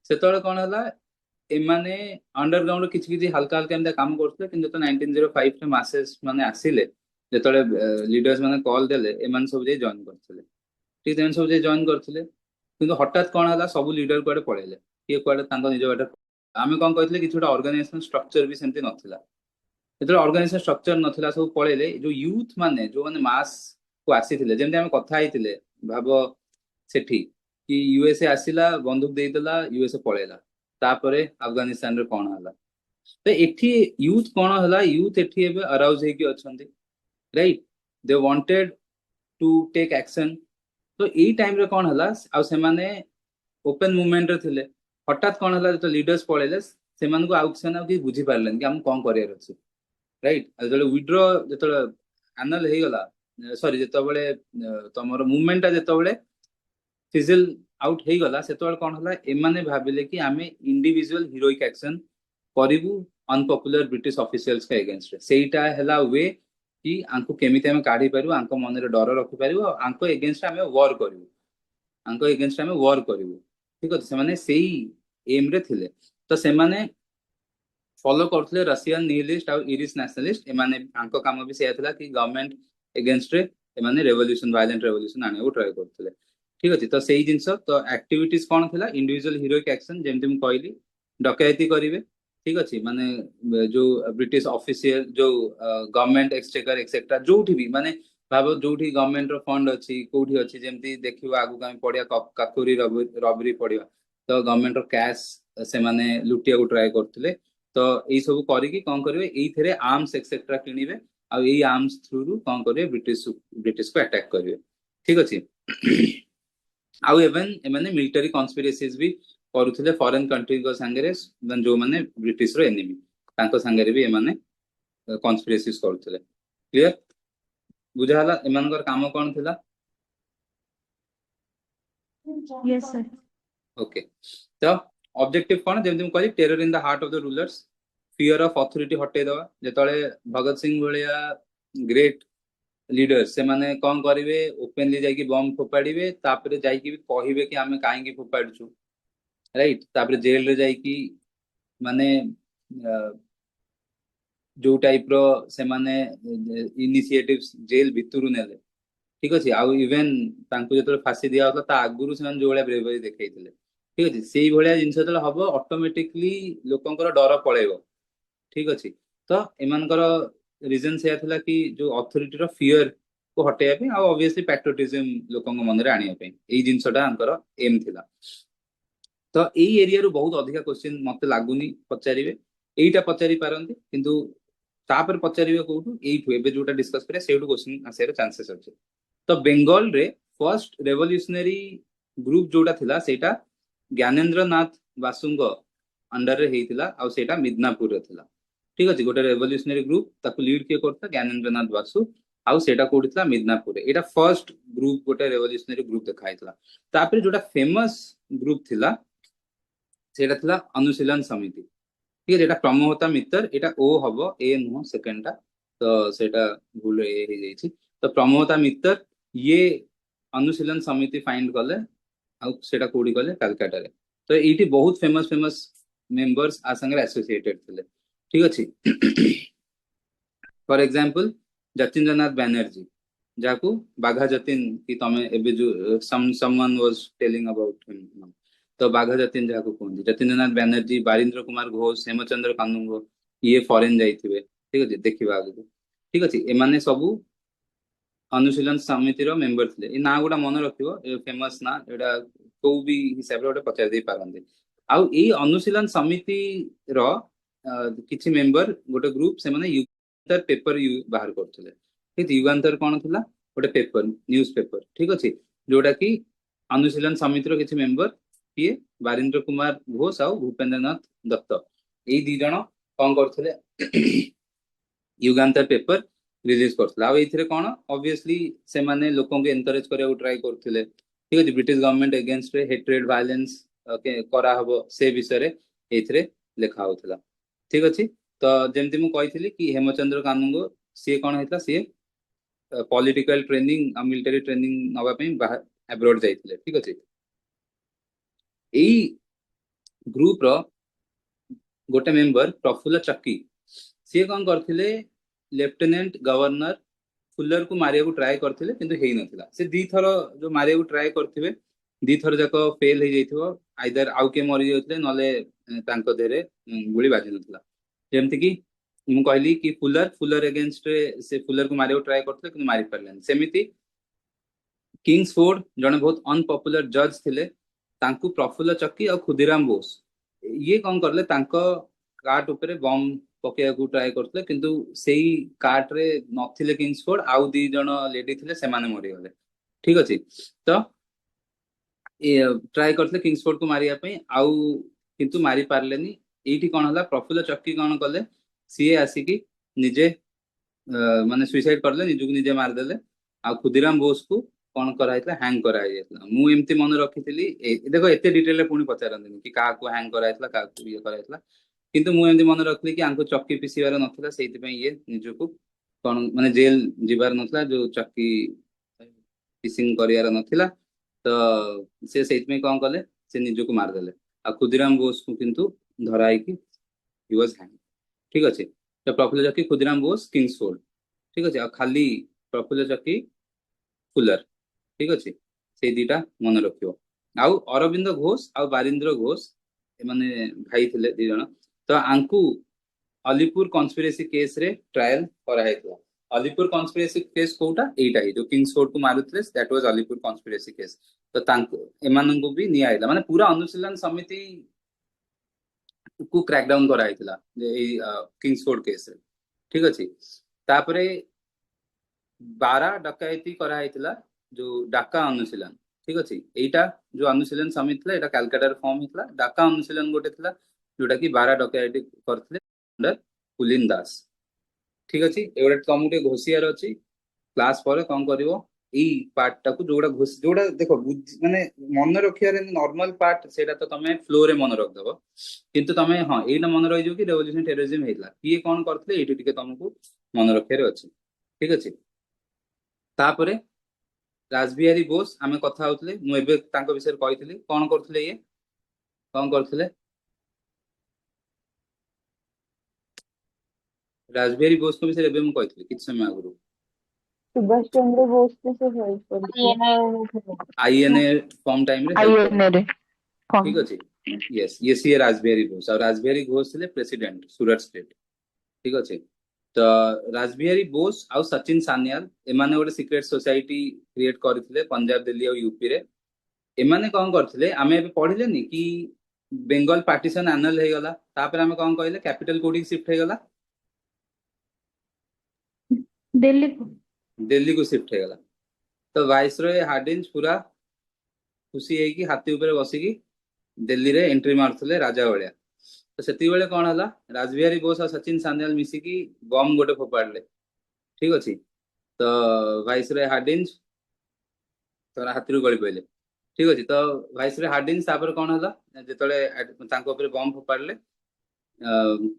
ସେତେବେଳେ କଣ ହେଲା, ଏମାନେ ଅଣ୍ଡରଗ୍ରାଉଣ୍ଡ କିଛି କିଛି ହାଲକା ହାଲକା ଏମିତି କାମ କରୁଥିଲେ, କିନ୍ତୁ ଯେତେବେଳେ 1905 ରେ ମାସେସ୍ ମାନେ ଆସିଲେ, ଯେତେବେଳେ ଲିଡର୍ସ ମାନେ କଲ୍ ଦେଲେ, ଏମାନେ ସବୁ ଯାଇ ଜଏନ୍ କରିଥିଲେ। ଠିକ, ସେମାନେ ସବୁ ଯାଇ ଜଏନ୍ କରିଥିଲେ, କିନ୍ତୁ ହଠାତ୍ କଣ ହେଲା, ସବୁ ଲିଡର କୁଆଡେ ପଳେଇଲେ, କିଏ କୁଆଡେ ତାଙ୍କ ନିଜ ବାଟେ। ଆମେ କଣ କହିଥିଲେ, କିଛି ଗୋଟେ ଅର୍ଗାନାଇଜେସନ ଷ୍ଟ୍ରକ୍ଚର ବି ସେମିତି ନଥିଲା। ଯେତେବେଳେ ଅର୍ଗାନାଇଜେସନ ଷ୍ଟ୍ରକ୍ଚର ନଥିଲା, ସବୁ ପଳେଇଲେ। ଯୋଉ ୟୁଥ ମାନେ, ଯୋଉମାନେ ମାସ୍ କୁ ଆସିଥିଲେ, ଯେମିତି ଆମେ କଥା ହେଇଥିଲେ, ଭାବ ସେଠି କି ୟୁଏସଏ ଆସିଲା, ବନ୍ଧୁକ ଦେଇଦେଲା, ୟୁଏସଏ ପଳେଇଲା, ତାପରେ ଆଫଗାନିସ୍ତାନରେ କଣ ହେଲା। ତ ଏଠି ୟୁଥ କଣ ହେଲା, ୟୁଥ ଏଠି ଏବେ ଅରାଉଜ ହେଇକି ଅଛନ୍ତି, right, they wanted to take action. ତ ଏଇ ଟାଇମରେ କଣ ହେଲା, ଆଉ ସେମାନେ ଓପେନ ମୁଭମେଣ୍ଟରେ ଥିଲେ, ହଠାତ୍ କଣ ହେଲା, ଯେତେବେଳେ ଲିଡର୍ସ ପଳେଇଲେ, ସେମାନଙ୍କୁ ଆଉ ସେମାନେ ଆଉ କେହି ବୁଝିପାରିଲେନି କି ଆମକୁ କଣ କରିବାର ଅଛି, ରାଇଟ୍। ଯେତେବେଳେ ୱିଡ୍ର, ଯେତେବେଳେ ଆନଲ ହେଇଗଲା, ସରି, ଯେତେବେଳେ ତମର ମୁଭମେଣ୍ଟଟା ଯେତେବେଳେ ଫିଜଲ ଆଉଟ୍ ହେଇଗଲା, ସେତେବେଳେ କଣ ହେଲା, ଏମାନେ ଭାବିଲେ କି ଆମେ ଇଣ୍ଡିଭିଜୁଆଲ ହିରୋଇକ ଆକ୍ସନ କରିବୁ ଅନପପୁଲାର ବ୍ରିଟିଶ ଅଫିସିଆଲ୍ସଙ୍କ ଏଗେନ୍ଷ୍ଟରେ। ସେଇଟା ହେଲା ୱେ କି ଆଙ୍କୁ କେମିତି ଆମେ କାଢି ପାରିବୁ, ଆଙ୍କ ମନରେ ଡର ରଖିପାରିବୁ, ଆଉ ଆଙ୍କ ଏଗେନ୍ଷ୍ଟରେ ଆମେ ୱାର କରିବୁ, ଆଙ୍କ ଏଗେନ୍ଷ୍ଟରେ ଆମେ ୱାର କରିବୁ। ଠିକ ଅଛି, ସେମାନେ ସେଇ ଏମ୍ରେ ଥିଲେ। ତ ସେମାନେ ଫଲୋ କରୁଥିଲେ ରସିଆନ ନିହିଲିଷ୍ଟ ଆଉ ଇରିଶ ନ୍ୟାସନାଲିଷ୍ଟ। ଏମାନେ, ଆଙ୍କ କାମ ବି ସେଇଆ ଥିଲା କି ଗଭର୍ଣ୍ଣମେଣ୍ଟ ଏଗେନ୍ଷ୍ଟରେ ଏମାନେ ରେଭଲ୍ୟୁସନ, ଭାଇଲେଣ୍ଟ ରେଭଲ୍ୟୁସନ ଆଣିବାକୁ ଟ୍ରାଏ କରୁଥିଲେ। ଠିକ ଅଛି, ତ ସେଇ ଜିନିଷ, ତ ଆକ୍ଟିଭିଟିଜ କଣ ଥିଲା, ଇଣ୍ଡିଭିଜୁଆଲ ହିରୋଇକ ଆକ୍ସନ, ଯେମିତି ମୁଁ କହିଲି, ଡକାୟତି କରିବେ। ଠିକ ଅଛି, ମାନେ ଯୋଉ ବ୍ରିଟିଶ ଅଫିସିଆଲ, ଯୋଉ ଗଭର୍ଣ୍ଣମେଣ୍ଟ ଏକ୍ସଚେକର ଏକ୍ସେଟ୍ରା, ଯୋଉଠି ବି, ମାନେ ଭାବ ଯୋଉଠି ଗଭର୍ଣ୍ଣମେଣ୍ଟର ଫଣ୍ଡ ଅଛି, କୋଉଠି ଅଛି, ଯେମିତି ଦେଖିବା ଆଗକୁ ଆମେ ପଢିବା କାକୁରି ରବରି ପଢିବା, ତ ଗଭର୍ଣ୍ଣମେଣ୍ଟର କ୍ୟାଶ ସେମାନେ ଲୁଟିବାକୁ ଟ୍ରାଏ କରୁଥିଲେ। ତ ଏଇ ସବୁ କରିକି କଣ କରିବେ, ଏଇଥିରେ ଆର୍ମସ ଏକ୍ସେଟ୍ରା କିଣିବେ, ଆଉ ଏଇ ଆର୍ମସ ଥ୍ରୁରୁ କଣ କରିବେ, ବ୍ରିଟିଶକୁ ଆଟାକ କରିବେ। ଠିକ ଅଛି, ଆଉ ଏମାନେ ମିଲିଟାରୀ କନସ୍ପିରେସିଜ ବି କରୁଥିଲେ ଫରେନ କଣ୍ଟ୍ରିଙ୍କ ସାଙ୍ଗରେ, ଯୋଉମାନେ ବ୍ରିଟିଶର ଏନିମି, ତାଙ୍କ ସାଙ୍ଗରେ ବି ଏମାନେ କନସ୍ପିରେସିଜ କରୁଥିଲେ। କ୍ଲିୟର, ବୁଝା ହେଲା ଏମାନଙ୍କର କାମ କଣ ଥିଲା? Yes, sir. ଓକେ, ତ ଅବଜେକ୍ଟିଭ କଣ, ଯେମିତି ମୁଁ କହିଲି, terror in the heart of the rulers, fear of authority ହଟେଇଦବା। ଯେତେବେଳେ ଭଗତ ସିଂ ଭଳିଆ ଗ୍ରେଟ୍ ଲିଡର, ସେମାନେ କଣ କରିବେ, ଓପେନଲି ଯାଇକି ବମ୍ ଫୋପାଡ଼ିବେ, ତାପରେ ଯାଇକି ବି କହିବେ କି ଆମେ କାହିଁକି ଫୋପାଡୁଛୁ, ରାଇଟ୍। ତାପରେ ଜେଲରେ ଯାଇକି, ମାନେ ଯୋଉ ଟାଇପର ସେମାନେ ଇନିସିଏଟିଭ ଜେଲ ଭିତରୁ ନେଲେ, ଠିକ ଅଛି, ଆଉ ଇଭେନ ତାଙ୍କୁ ଯେତେବେଳେ ଫାଶୀ ଦିଆହଉଥିଲା, ତା ଆଗରୁ ସେମାନେ ଯୋଉ ଭଳିଆ ବ୍ରେଭରି ଦେଖେଇଥିଲେ, ଠିକ ଅଛି, ସେଇ ଭଳିଆ ଜିନିଷ ଯେତେବେଳେ ହବ, ଅଟୋମେଟିକଲି ଲୋକଙ୍କର ଡର ପଳେଇବ। ଠିକ ଅଛି, ତ ଏମାନଙ୍କର ରିଜନ ସେୟା ଥିଲା କି ଯୋଉ ଅଥରିଟିର ଫିୟର କୁ ହଟେଇବା ପାଇଁ, ଆଉ ଅବଭିୟସଲି ପ୍ୟାଟ୍ରିଅଟିଜିମ ଲୋକଙ୍କ ମନରେ ଆଣିବା ପାଇଁ, ଏଇ ଜିନିଷଟା ତାଙ୍କର ଏମ୍ ଥିଲା। ତ ଏଇ ଏରିଆରୁ ବହୁତ ଅଧିକା କ୍ୱେଶ୍ଚିନ୍ ମତେ ଲାଗୁନି ପଚାରିବେ, ଏଇଟା ପଚାରି ପାରନ୍ତି, କିନ୍ତୁ ତାପରେ ପଚାରିବେ କୋଉଠୁ, ଏଇଠୁ ଏବେ ଯୋଉଟା ଡିସ୍କସ କରିବା ସେଇଠୁ କ୍ୱେଶ୍ଚିନ୍ ଆସିବାର ଚାନ୍ସେସ୍ ଅଛି। ତ ବେଙ୍ଗଲରେ ଫର୍ଷ୍ଟ ରେଭଲ୍ୟୁସନାରୀ ଗ୍ରୁପ ଯୋଉଟା ଥିଲା, ସେଇଟା ଜ୍ଞାନେନ୍ଦ୍ର ନାଥ ବାସୁଙ୍କ ଅଣ୍ଡରରେ ହେଇଥିଲା, ଆଉ ସେଇଟା ମିଦନାପୁରରେ ଥିଲା। ଠିକ ଅଛି, ଗୋଟେ ରେଭଲ୍ୟୁସନାରୀ ଗ୍ରୁପ, ତାକୁ ଲିଡ୍ କିଏ କରୁଥିଲା, ଜ୍ଞାନେନ୍ଦ୍ର ନାଥ ବାସୁ, ଆଉ ସେଇଟା କୋଉଠି ଥିଲା, ମିଦନାପୁରରେ। ଏଇଟା ଫର୍ଷ୍ଟ ଗ୍ରୁପ, ଗୋଟେ ରେଭଲ୍ୟୁସନାରୀ ଗ୍ରୁପ ଦେଖା ହେଇଥିଲା। ତାପରେ ଯୋଉଟା ଫେମସ ଗ୍ରୁପ ଥିଲା, ସେଇଟା ଥିଲା ଅନୁଶୀଳନ ସମିତି। ଠିକ ଅଛି, ଏଟା ପ୍ରମୋହତା ମିତ୍ତର, ଏଟା ଓ ହବ, ଏ ନୁହଁ ସେକେଣ୍ଡଟା, ତ ସେଇଟା ଭୁଲ ଏ ହେଇଯାଇଛି। ତ ପ୍ରମୋହତା ମିତ୍ତର ଇଏ ଅନୁଶୀଳନ ସମିତି ଫାଇଣ୍ଡ କଲେ, ଆଉ ସେଇଟା କୋଉଠି କଲେ, କାଲକାଟାରେ। ତ ଏଇଠି ବହୁତ ଫେମସ मेंबर्स आ संगे एसोसिएटेड थे ठीक अच्छे फॉर एग्जांपल जतीन्द्रनाथ बैनर्जी जाकू बाघा जतीन कि तमे एबे जो someone was telling about him तो बाघा जतीन जाकू कहते जतीन्द्रनाथ बैनर्जी बारिंद्र कुमार घोष हेमचंद्र कानुंगो ये फॉरेन जाइथिबे ठीक अछि देखिबा आगु ठीक अछि एमाने सबु अनुशीलन समितिर मेंबर थे ए ना गुडा मन रखिबो फेमस ना एडा को भी हिसाब रे गोटे पचार दे पारंदे आउ ए अनुशीलन समिति रो किछि मेंबर गोटे ग्रुप से माने युगांतर पेपर बाहर करथिले ठीक युगांतर कोन थिला गोटे पेपर न्यूज पेपर ठीक अछि जोटा कि अनुशीलन समितिर किछि मेंबर किए बारिंद्र कुमार घोष आउ भूपेंद्रनाथ दत्त ए दी जण कोन करथिले युगांतर पेपर रिलीज करथिला आ एथिरे कोन ऑब्वियसली से माने लोकन के एनकरेज करिया ट्राई करथिले ठीक अछि ब्रिटिश गवर्नमेंट अगेंस्ट रे हेट्रेड वायलेंस करा हबो से विषय रे एथिरे लिखा होथिला ठीक अछि तो जेमति मु कहिथिली कि हेमचंद्र कानुंगो सी कोन हेतला सी पॉलिटिकल ट्रेनिंग मिलिटरी ट्रेनिंग नवा पे बाहर अब्रॉड जाइथिले ठीक अछि एई ग्रुप रो गोटे मेंबर प्रफुल्ल चक्की सी कोन करथिले लेफ्टिनेंट गवर्नर फुलर को मारिया को ट्राई करथिले किंतु हेई नथिला से दी थर जो मारिया को ट्राई करथिबे दी थर जाको फेल हे जाइथिबो आइदर आउ के मरि जाउतले नले तांको देरे गुली बाजी नथिला जेमति कि मु कहली कि फुलर अगेंस्ट से फुलर को मारिया को ट्राई करथिले किंतु मारि परलेन सेमिति किंग्सफोर्ड जने बहुत अनपॉपुलर जज थिले तांकु प्रफुल्ल चक्की और खुदीराम बोस ये कौन करले तांको कार्ट ऊपर बम पकेया को ट्राई करथले किंतु सेही कार्ट रे नथिले किंग्सफोर्ड आउ दी जण लेडी थिले से माने मरि गले ठीक अछि तो ए ट्राई करथले किंग्सफोर्ड को मारिया पई आउ किंतु मारि पारलेनी एठी कोन हला प्रफुल्ल चक्की कोन कले सीए आसी निजे माने सुइसाइड करले निजुक निजे मार देले आ खुदीराम बोस को कौन कराइतला हैंग कराइतला मु एमती मन रखिथिली देखो एते डिटेल रे पुनी पचारंदिनी कि का को हैंग कराइतला का को ये कराइतला किंतु मु एमती मन रखली कि आंको चक्की पिसीबार नथिला सेति पई ये निजुको कोन माने जेल जिबार नथिला जो चक्की पिसिंग करियार नथिला तो से सेति में कोन कले से निजुको मार देले आ खुदीराम बोस को किंतु धराई कि ही वाज हैंग ठीक अछि तो प्रफुल्ल चक्की खुदीराम बोस किंग्सफोर्ड ठीक अछि आ खाली प्रफुल्ल चक्की फुलर ठीक अच्छे से दीटा मन रखियो आउ अरविंद घोष आउ बारिंद्र घोष माने भाई थिले दी जण तो आंकु अलीपुर कॉन्स्पिरेसी केस रे ट्रायल करा हेतला अलीपुर कॉन्स्पिरेसी केस कोटा एटा ही जो किंग्सफोर्ड को मारुतले that was Alipore conspiracy case तो तांको एमानन को भी निया आइला माने पूरा अनुशीलन समिति को क्रैकडाउन करा हेतला जे ए किंग्सफोर्ड केस रे ठीक अछि तापरे 12 डकैती करा हेतला जो डाका अनुशीलन ठीक अछि एटा जो अनुशीलन समिति थला एटा कलकत्ता रे फॉर्म हितला डाका अनुशीलन गोटे थला जोटा कि 12 डकैती करथले अंडर पुलिन दास ठीक अछि एवडा तमुटे घोसियार अछि क्लास पर कोन करिवो ई पार्ट टाकू जोडा घोष जोडा देखो माने मन रखिया रे नॉर्मल पार्ट सेटा तो तमे फ्लो रे मन रख दबो किंतु तमे हां एटा मन रहि जो कि रेवोल्यूशन टेररिज्म हेतला किए कोन करथले एटी टिके तुमको मन रखिया रे अछि ठीक अछि तापरे राजबिहारी बोस आमे कथा होतले मु एबे तांको विषय कहितली कोन करथले ये कोन करथले राजबिहारी बोस को विषय एबे मु कहितली किछ समय आगु सुभाष चंद्र बोस से हेल्प करते आईएनए फॉर्म टाइम रे आईएनए रे ठीक अछि यस ये सी राजबिहारी बोस और राजबिहारी घोष थिले प्रेसिडेंट सूरत स्टेट ठीक अछि तो राजबिहारी बोस आउ सचिन सान्याल एमाने गोटे सिक्रेट सोसाइटी क्रिएट करथिले पंजाब दिल्ली और यूपी रे एमाने कोन करथिले आमे एबे पढिलेनी कि बेंगल पार्टीशन एनल हे गला तापर आमे कोन कहले कैपिटल कोडी शिफ्ट हे गला दिल्ली को शिफ्ट हे गला तो वाइसरॉय हार्डिंज पूरा खुशी है कि हाथी ऊपर बसी की दिल्ली रे एंट्री मारथले राजा भलिया तो सेती बेले कोन हला राजबिहारी बोस और सचिन सान्याल मिसी की बम गोटे फोपाडले ठीक अछि तो वाइसरॉय हार्डिंज तो हाथी रो गଳି पइले ठीक अछि तो वाइसरॉय हार्डिंज तापर कोन हला जेतले तांको ऊपर बम फोपाडले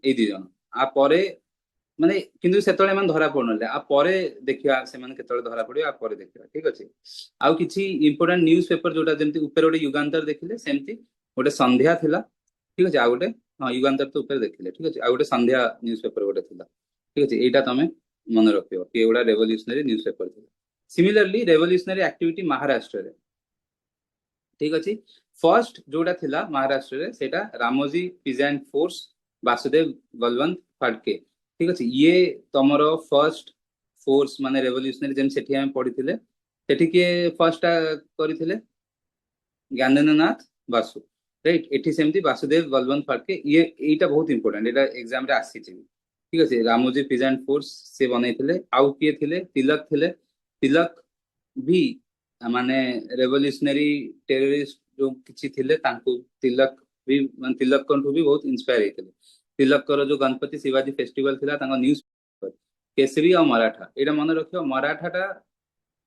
ए दी जन आ परे माने किंतु सेतले मन धरा पड़नले आ परे देखिया से मन केतले धरा पड़ियो आ परे देखिया ठीक अछि आ किछि इंपोर्टेंट न्यूज़ पेपर जोटा जेमति ऊपर गोटे युगांतर देखिले सेमति गोटे संध्या थिला ठीक अछि आ गोटे हाँ युगांतर तो ऊपर देखिले ठीक अछि आ गोटे संध्या न्यूज पेपर गोटे थिला ठीक अछि एटा तमे मन रखियो कि एगुडा रेवोल्यूशनरी न्यूज पेपर थिला सिमिलरली रेवोल्यूशनरी एक्टिविटी महाराष्ट्र रे ठीक अछि फर्स्ट जोटा थिला महाराष्ट्र रे सेटा रामोजी पिजेंट फोर्स वासुदेव बलवंत फडके ठीक अछि ये तमरो फर्स्ट फोर्स माने रेवोल्यूशनरी जेम सेठी हम पढिथिले सेठी के फर्स्ट करिथिले ज्ञानेन्द्रनाथ बासु राइट एठी सेमती वासुदेव बलवंत फडके ये एटा बहुत इंपोर्टेंट एटा एग्जाम रे आसी छी ठीक अछि रामोजी पिजेंट फोर्स से बनैथिले आउ किए थिले तिलक थिले तिलक भी माने रेवोल्यूशनरी टेररिस्ट जो किछि थिले तांको तिलक भी माने तिलक कोंठु भी बहुत इंस्पायर हेतिले तिलक कर जो गणपति शिवाजी फेस्टिवल थिला तांको न्यूज केसरी और मराठा एटा मन रखियो मराठाटा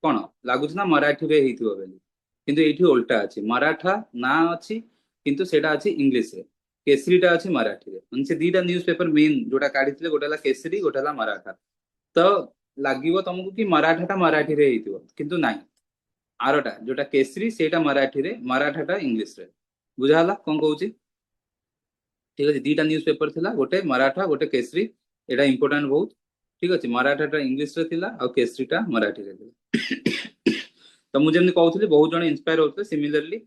कोन लागुछ ना मराठी रे हेतिबो बेली किंतु एठी उल्टा अछि मराठा ना अछि किंतु सेटा अछि इंग्लिश रे केसरीटा अछि मराठी रे मन से दीटा न्यूज पेपर मेन जोटा काढिथिले गोटाला केसरी गोटाला मराठा तो लागिवो तुमको कि मराठाटा मराठी रे हेतिबो किंतु नाही आरोटा जोटा केसरी सेटा मराठी रे मराठाटा इंग्लिश रे बुझाला कोन कहूची ठीक अछि दीटा न्यूज पेपर थिला गोटे मराठा गोटे केसरी एटा इंपोर्टेंट बहुत ठीक अछि मराठाटा इंग्लिश रे थिला और केसरीटा मराठी रे थिला तो मुझे जेमनी कहउथली बहुत जण इंस्पायर होतले सिमिलरली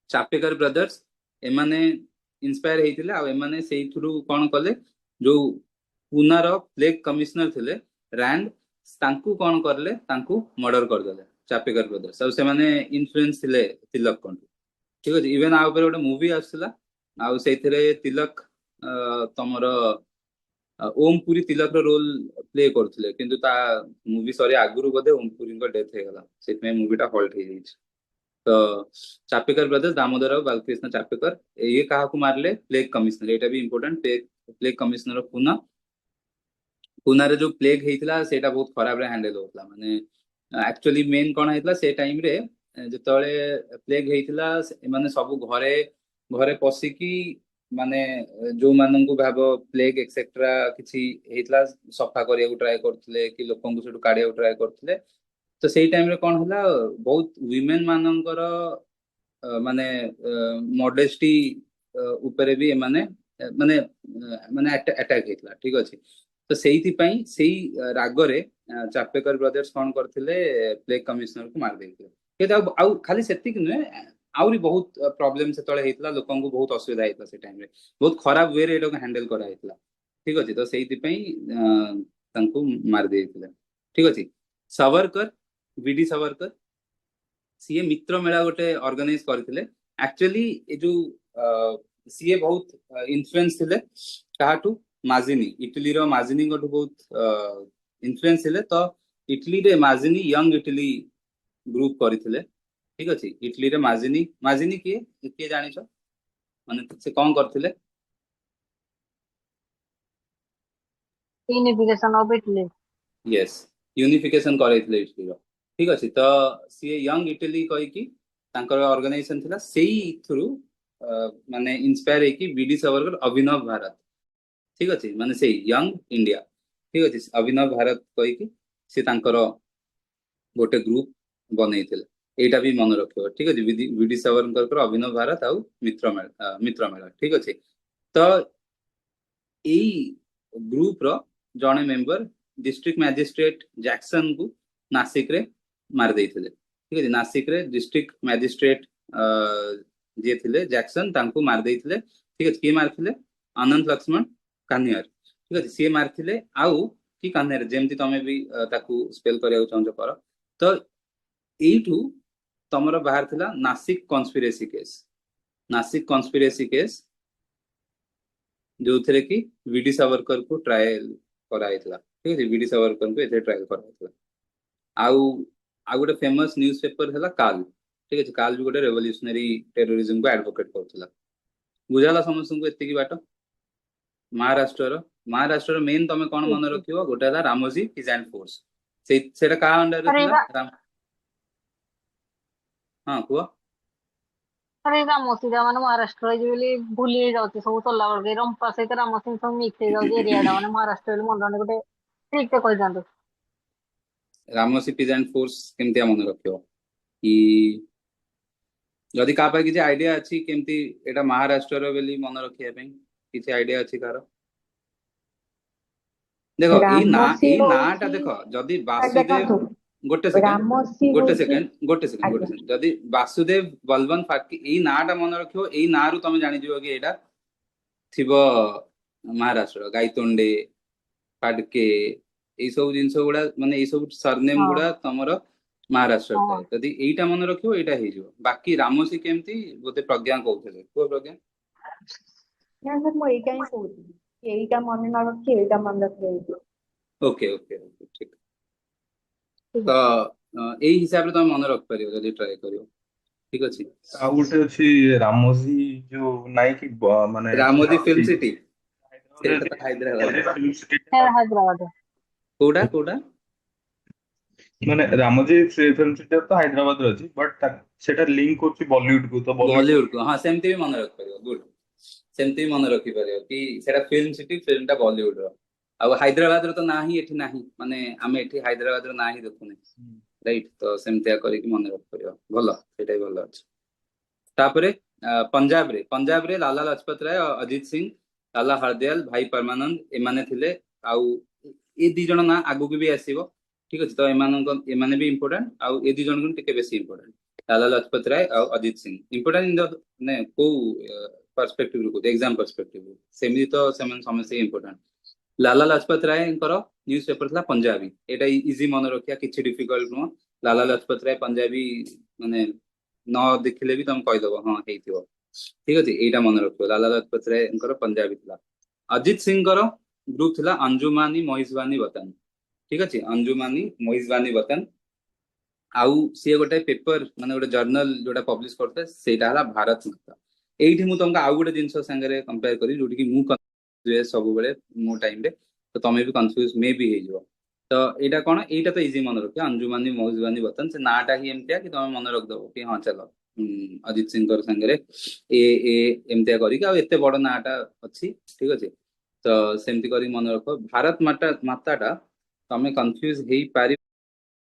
चापेकर ब्रदर्स एमाने इंस्पायर हेतिले आ एमाने सेई थ्रू कोन कले जो पुनार प्लेग कमिश्नर थिले रैंड तांकू कोन करले तांकू मर्डर कर देले चापेकर ब्रदर्स सब से माने इन्फ्लुएंस थिले तिलक कोन ठीक अछि इवन आ ऊपर गोटे मूवी आछला आ सेथिरे तिलक तमर ओम पुरी तिलक रो रोल प्ले करथिले किंतु ता मूवी सॉरी आगुरु बोधे ओम पुरी को डेथ हे गला सेतमे मूवीटा हॉल्ट हे जाइछ तो चापेकर ब्रदर्स दामोदर और बालकृष्ण चापेकर ये कहा को मारले प्लेग कमिश्नर एटा भी इंपोर्टेंट प्लेग कमिश्नर ऑफ पुना पुना रे जो प्लेग हेतिला सेटा बहुत खराब रे हैंडल होतला माने एक्चुअली मेन कोन हेतिला से टाइम रे जतळे प्लेग हेतिला माने सब घरे घरे पसिकी माने जो मानन को भाबो प्लेग एक्सेट्रा किछि हेतिला सफा करिया को ट्राई करथिले कि लोकन को सेटु काढिया को ट्राई करथिले तो सेई टाइम रे कोन होला बहुत विमेन माननकर माने मॉडेस्टी ऊपर भी माने माने माने अटैक हेतिला ठीक अछि तो सेई पई सेई रागरे चापेकर ब्रदर्स कोन करथिले प्लेग कमिश्नर को मार देथिले के आउ खाली सेति कि नुए आउरी बहुत प्रॉब्लम से तळे हेतिला लोकन को बहुत असुविधा हेतिला से टाइम रे बहुत खराब वे रे एटो हैंडल करा हेतिला ठीक अछि तो सेई पई तांको मार देथिले ठीक अछि सावरकर वीडी सावरकर सीए मित्र मेला गोटे ऑर्गेनाइज करथिले एक्चुअली ए जो सीए बहुत इन्फ्लुएंस थिले काहाटू माजिनी इटली रो माजिनी गोटू बहुत इन्फ्लुएंस थिले तो इटली रे माजिनी यंग इटली ग्रुप करथिले ठीक अछि इटली रे माजिनी माजिनी किए जानिछो माने से कोन करथिले Unification of Italy. Yes unification करैथिले इटली रो ठीक अछि तो सीए यंग इटली कहि कि तांकर ऑर्गेनाइजेशन थिला सेई थ्रू माने इंस्पायर है कि वीडी सावरकर अभिनव भारत ठीक अछि माने सेई यंग इंडिया ठीक अछि अभिनव भारत कहि कि से तांकर गोटे ग्रुप बनैथिले एटा भी मन रखियो ठीक अछि वीडी सावरकर अभिनव भारत आउ मित्र मेला ठीक अछि तो एई ग्रुप रो जणे मेंबर डिस्ट्रिक्ट मैजिस्ट्रेट जैक्सन को नासिक रे मार देइथिले ठीक अछि नासिक रे डिस्ट्रिक्ट मैजिस्ट्रेट जे थिले जैक्सन तांको मार देइथिले ठीक अछि के मारथिले अनंत लक्ष्मण कान्यर ठीक अछि से मारथिले आउ कि कान्यर जेमति तमे भी ताकू स्पेल करिया चाहौ कर तो एइठू तमरो बाहर थिला नासिक कॉन्स्पिरेसी केस जो थे कि वीडी सावरकर को ट्रायल कराइथिला ठीक है वीडी सावरकर को एथे ट्रायल कराइथिला आउ गोटे फेमस न्यूज पेपर हैला काल ठीक है काल भी गोटे रेवोल्यूशनरी टेररिज्म को एडवोकेट करथिला बुझाला समस्त को एति की बात महाराष्ट्र मेन तमे कोन मन रखियो गोटे हैला रामोजी पिजेंट फोर्स सेटा का अंडर रे थिला हां कुआ अरे रामोसी माने महाराष्ट्र बोली भूली जाउती सब तल्ला वर्गे रंपा सहित रामोसी सब मिक्स हे जाउती एरियाडा माने महाराष्ट्र बोली मन गोटे ठीक से कहि जानतो रामोसी पिजेंट फोर्स केमतिया मन रखियो कि जदि का पाई कि आइडिया अछि केमति एटा महाराष्ट्र रो बेली मन रखिया पई କିଛି ଆଇଡିଆ ଅଛି କାହାର? ଦେଖ ଏଇ ରାମସୀ ନାଟା ହଉଛି ଦେଖ ଯଦି ବାସୁଦେବ ଦେଖନ୍ତୁ ଗୋଟେ ସେକେଣ୍ଡ ରାମସୀ ଗୋଟେ ହଉଛି ସେକେଣ୍ଡ ଗୋଟେ ସେକେଣ୍ଡ ଗୋଟେ ଆଜ୍ଞା ସେକେଣ୍ଡ ଯଦି ବାସୁଦେବ ବଲବନ୍ତ ଫାଟକି ଏଇ ନାଁଟା ମନେ ରଖିବ, ଏଇ ନାଁରୁ ତମେ ଜାଣିଯିବ କି ଏଇଟା ଥିବ ମହାରାଷ୍ଟ୍ର। ଗାଇତୋଣ୍ଡେ, ଫାଡକେ, ଏଇ ସବୁ ଜିନିଷ ଗୁଡା ମାନେ ଏଇ ସବୁ ସରନେମ ହଁ ଗୁଡା ତମର ମହାରାଷ୍ଟ୍ର ହଁ ଥାଏ। ଯଦି ଏଇଟା ମନେ ରଖିବ ଏଇଟା ହେଇଯିବ। ବାକି ରାମସୀ କେମିତି ବୋଧେ ପ୍ରଜ୍ଞା କହୁଥିଲେ, କୁହ ପ୍ରଜ୍ଞା। ନା ସାର୍ ମୁଁ ଏଇଟା ହିଁ କହୁଥିଲି କି ଏଇଟା ମନେ ନ ରଖି ଏଇଟା ମନେ ରଖିଲେ ଓକେ ଓକେ ଓକେ ଠିକ। ଠିକ ତ ଅଛି। ଏଇ ହିସାବରେ ତମେ ମନେ ରଖିପାରିବ ଯଦି ଟ୍ରାଏ କରିବ। ଠିକ ଅଛି। ଆଉ ଗୋଟେ ଅଛି ରାମୋଜୀ ଯୋଉ ନାଇଁ କି ମାନେ ରାମୋଜୀ ଫିଲ୍ମ ଅଛି ସିଟି, ସେଇଟା ତ ହାଇଦ୍ରାବାଦ। ହାଇଦ୍ରାବାଦରେ film city ଟା ହେ ହାଇଦ୍ରାବାଦ। କୋଉଟା କୋଉଟା? ମାନେ ରାମୋଜୀ ଫିଲ୍ମ ସିଟି ତ ହାଇଦ୍ରାବାଦରେ ଅଛି ବଟ୍ ସେଟା ଲିଙ୍କ କରୁଛି ବଲିଉଡ କୁ, ତ ବଲିଉଡ ବଲିଉଡ କୁ, ହଁ ସେମିତି ବି ମନେ ରଖିପାରିବ। ଗୁଡ, ସେମିତି ବି ମନେ ରଖିପାରିବ କି ସେଟା ଫିଲ୍ମ ସିଟି, ଫିଲ୍ମଟା ବଲିଉଡ ର। ଆଉ ହାଇଦ୍ରାବାଦର ତ ନାହିଁ ଏଠି ନାହିଁ, ମାନେ ଆମେ ଏଠି ହାଇଦ୍ରାବାଦର ନା ହିଁ ଦେଖୁନେ, ରାଇଟ୍? ତ ସେମିତିଆ କରିକି ମନେ ରଖିପାରିବ। ଭଲ, ସେଇଟା ବି ଭଲ ଅଛି। ତାପରେ ପଞ୍ଜାବରେ ଲାଲା ଲଜପତ ରାୟ, ଅଜିତ ସିଂ, ଲାଲା ହରଦୟାଲ, ଭାଇ ପରମାନନ୍ଦ ଏମାନେ ଥିଲେ। ଆଉ ଏ ଦି ଜଣ ନାଁ ଆଗକୁ ବି ଆସିବ। ଠିକ ଅଛି, ତ ଏମାନେ ବି ଇମ୍ପୋର୍ଟାଣ୍ଟ, ଆଉ ଏ ଦି ଜଣ ଟିକେ ବେଶୀ ଇମ୍ପୋର୍ଟାଣ୍ଟ। ଲାଲା ଲଜପତ ରାୟ ଆଉ ଅଜିତ ସିଂ ଇମ୍ପୋର୍ଟାଣ୍ଟ ଇନ ଦ ମାନେ କୋଉ ପର୍ସପେକ୍ଟିଭରୁ କହୁଛି, ଏକ୍ସାମ ପର୍ସପେକ୍ଟିଭରୁ। ସେମିତି ତ ସେମାନେ ସମସ୍ତେ ଇମ୍ପୋର୍ଟାଣ୍ଟ। ଲାଲା ଲଜପତ ରାୟଙ୍କର ନ୍ୟୁଜ ପେପର ଥିଲା ପଞ୍ଜାବୀ। ଏଇଟା ଇଜି ମନେ ରଖିବା, କିଛି ଡିଫିକଲ୍ଟ ନୁହଁ। ଲାଲା ଲଜପତ ରାୟ ପଞ୍ଜାବୀ ମାନେ ନ ଦେଖିଲେ ବି ତମେ କହିଦବ ହଁ ହେଇଥିବ। ଠିକ ଅଛି, ଏଇଟା ମନେ ରଖିବ। ଲାଲା ଲଜପତ ରାୟଙ୍କର ପଞ୍ଜାବୀ ଥିଲା। ଅଜିତ ସିଂଙ୍କର ଗ୍ରୁପ ଥିଲା ଅଞ୍ଜୁମାନି ମହିଷବାନୀ ବତନ। ଠିକ ଅଛି, ଅଞ୍ଜୁମାନି ମହିଷବାନୀ ବତନ। ଆଉ ସିଏ ଗୋଟେ ପେପର ମାନେ ଗୋଟେ ଜର୍ନାଲ ଯୋଉଟା ପବ୍ଲିଶ କରୁଥାଏ, ସେଇଟା ହେଲା ଭାରତ ମାତା। ଏଇଠି ମୁଁ ତମକୁ ଆଉ ଗୋଟେ ଜିନିଷ ସାଙ୍ଗରେ କମ୍ପେୟାର କରିବି, ଯୋଉଠି କି ମୁଁ confuse ସବୁବେଳେ ମୋ ଟାଇମରେ, ତ ତମେ ବି କନଫ୍ୟୁଜ ମେ ବି ହେଇଯିବ। ତ ଏଇଟା କଣ, ଏଇଟା ତ ଇଜି ମନେ ରଖିବ, ଅଞ୍ଜୁମାନି ମହିଷବାନୀ ବତନ। ସେ ନାଁଟା ହିଁ ଏମିତିଆ କି ତମେ ମନେ ରଖିଦବ କି ହଁ ଚାଲ ଅଜିତ ସିଂଙ୍କର ସାଙ୍ଗରେ ଏ ଏ ଏମିତିଆ କରିକି, ଆଉ ଏତେ ବଡ ନାଁଟା ଅଛି। ଠିକ ଅଛି, ତ ସେମିତି କରିକି ମନେ ରଖ। ଭାରତ ମାତାଟା ତମେ କନଫ୍ୟୁଜ ହେଇପାରିବ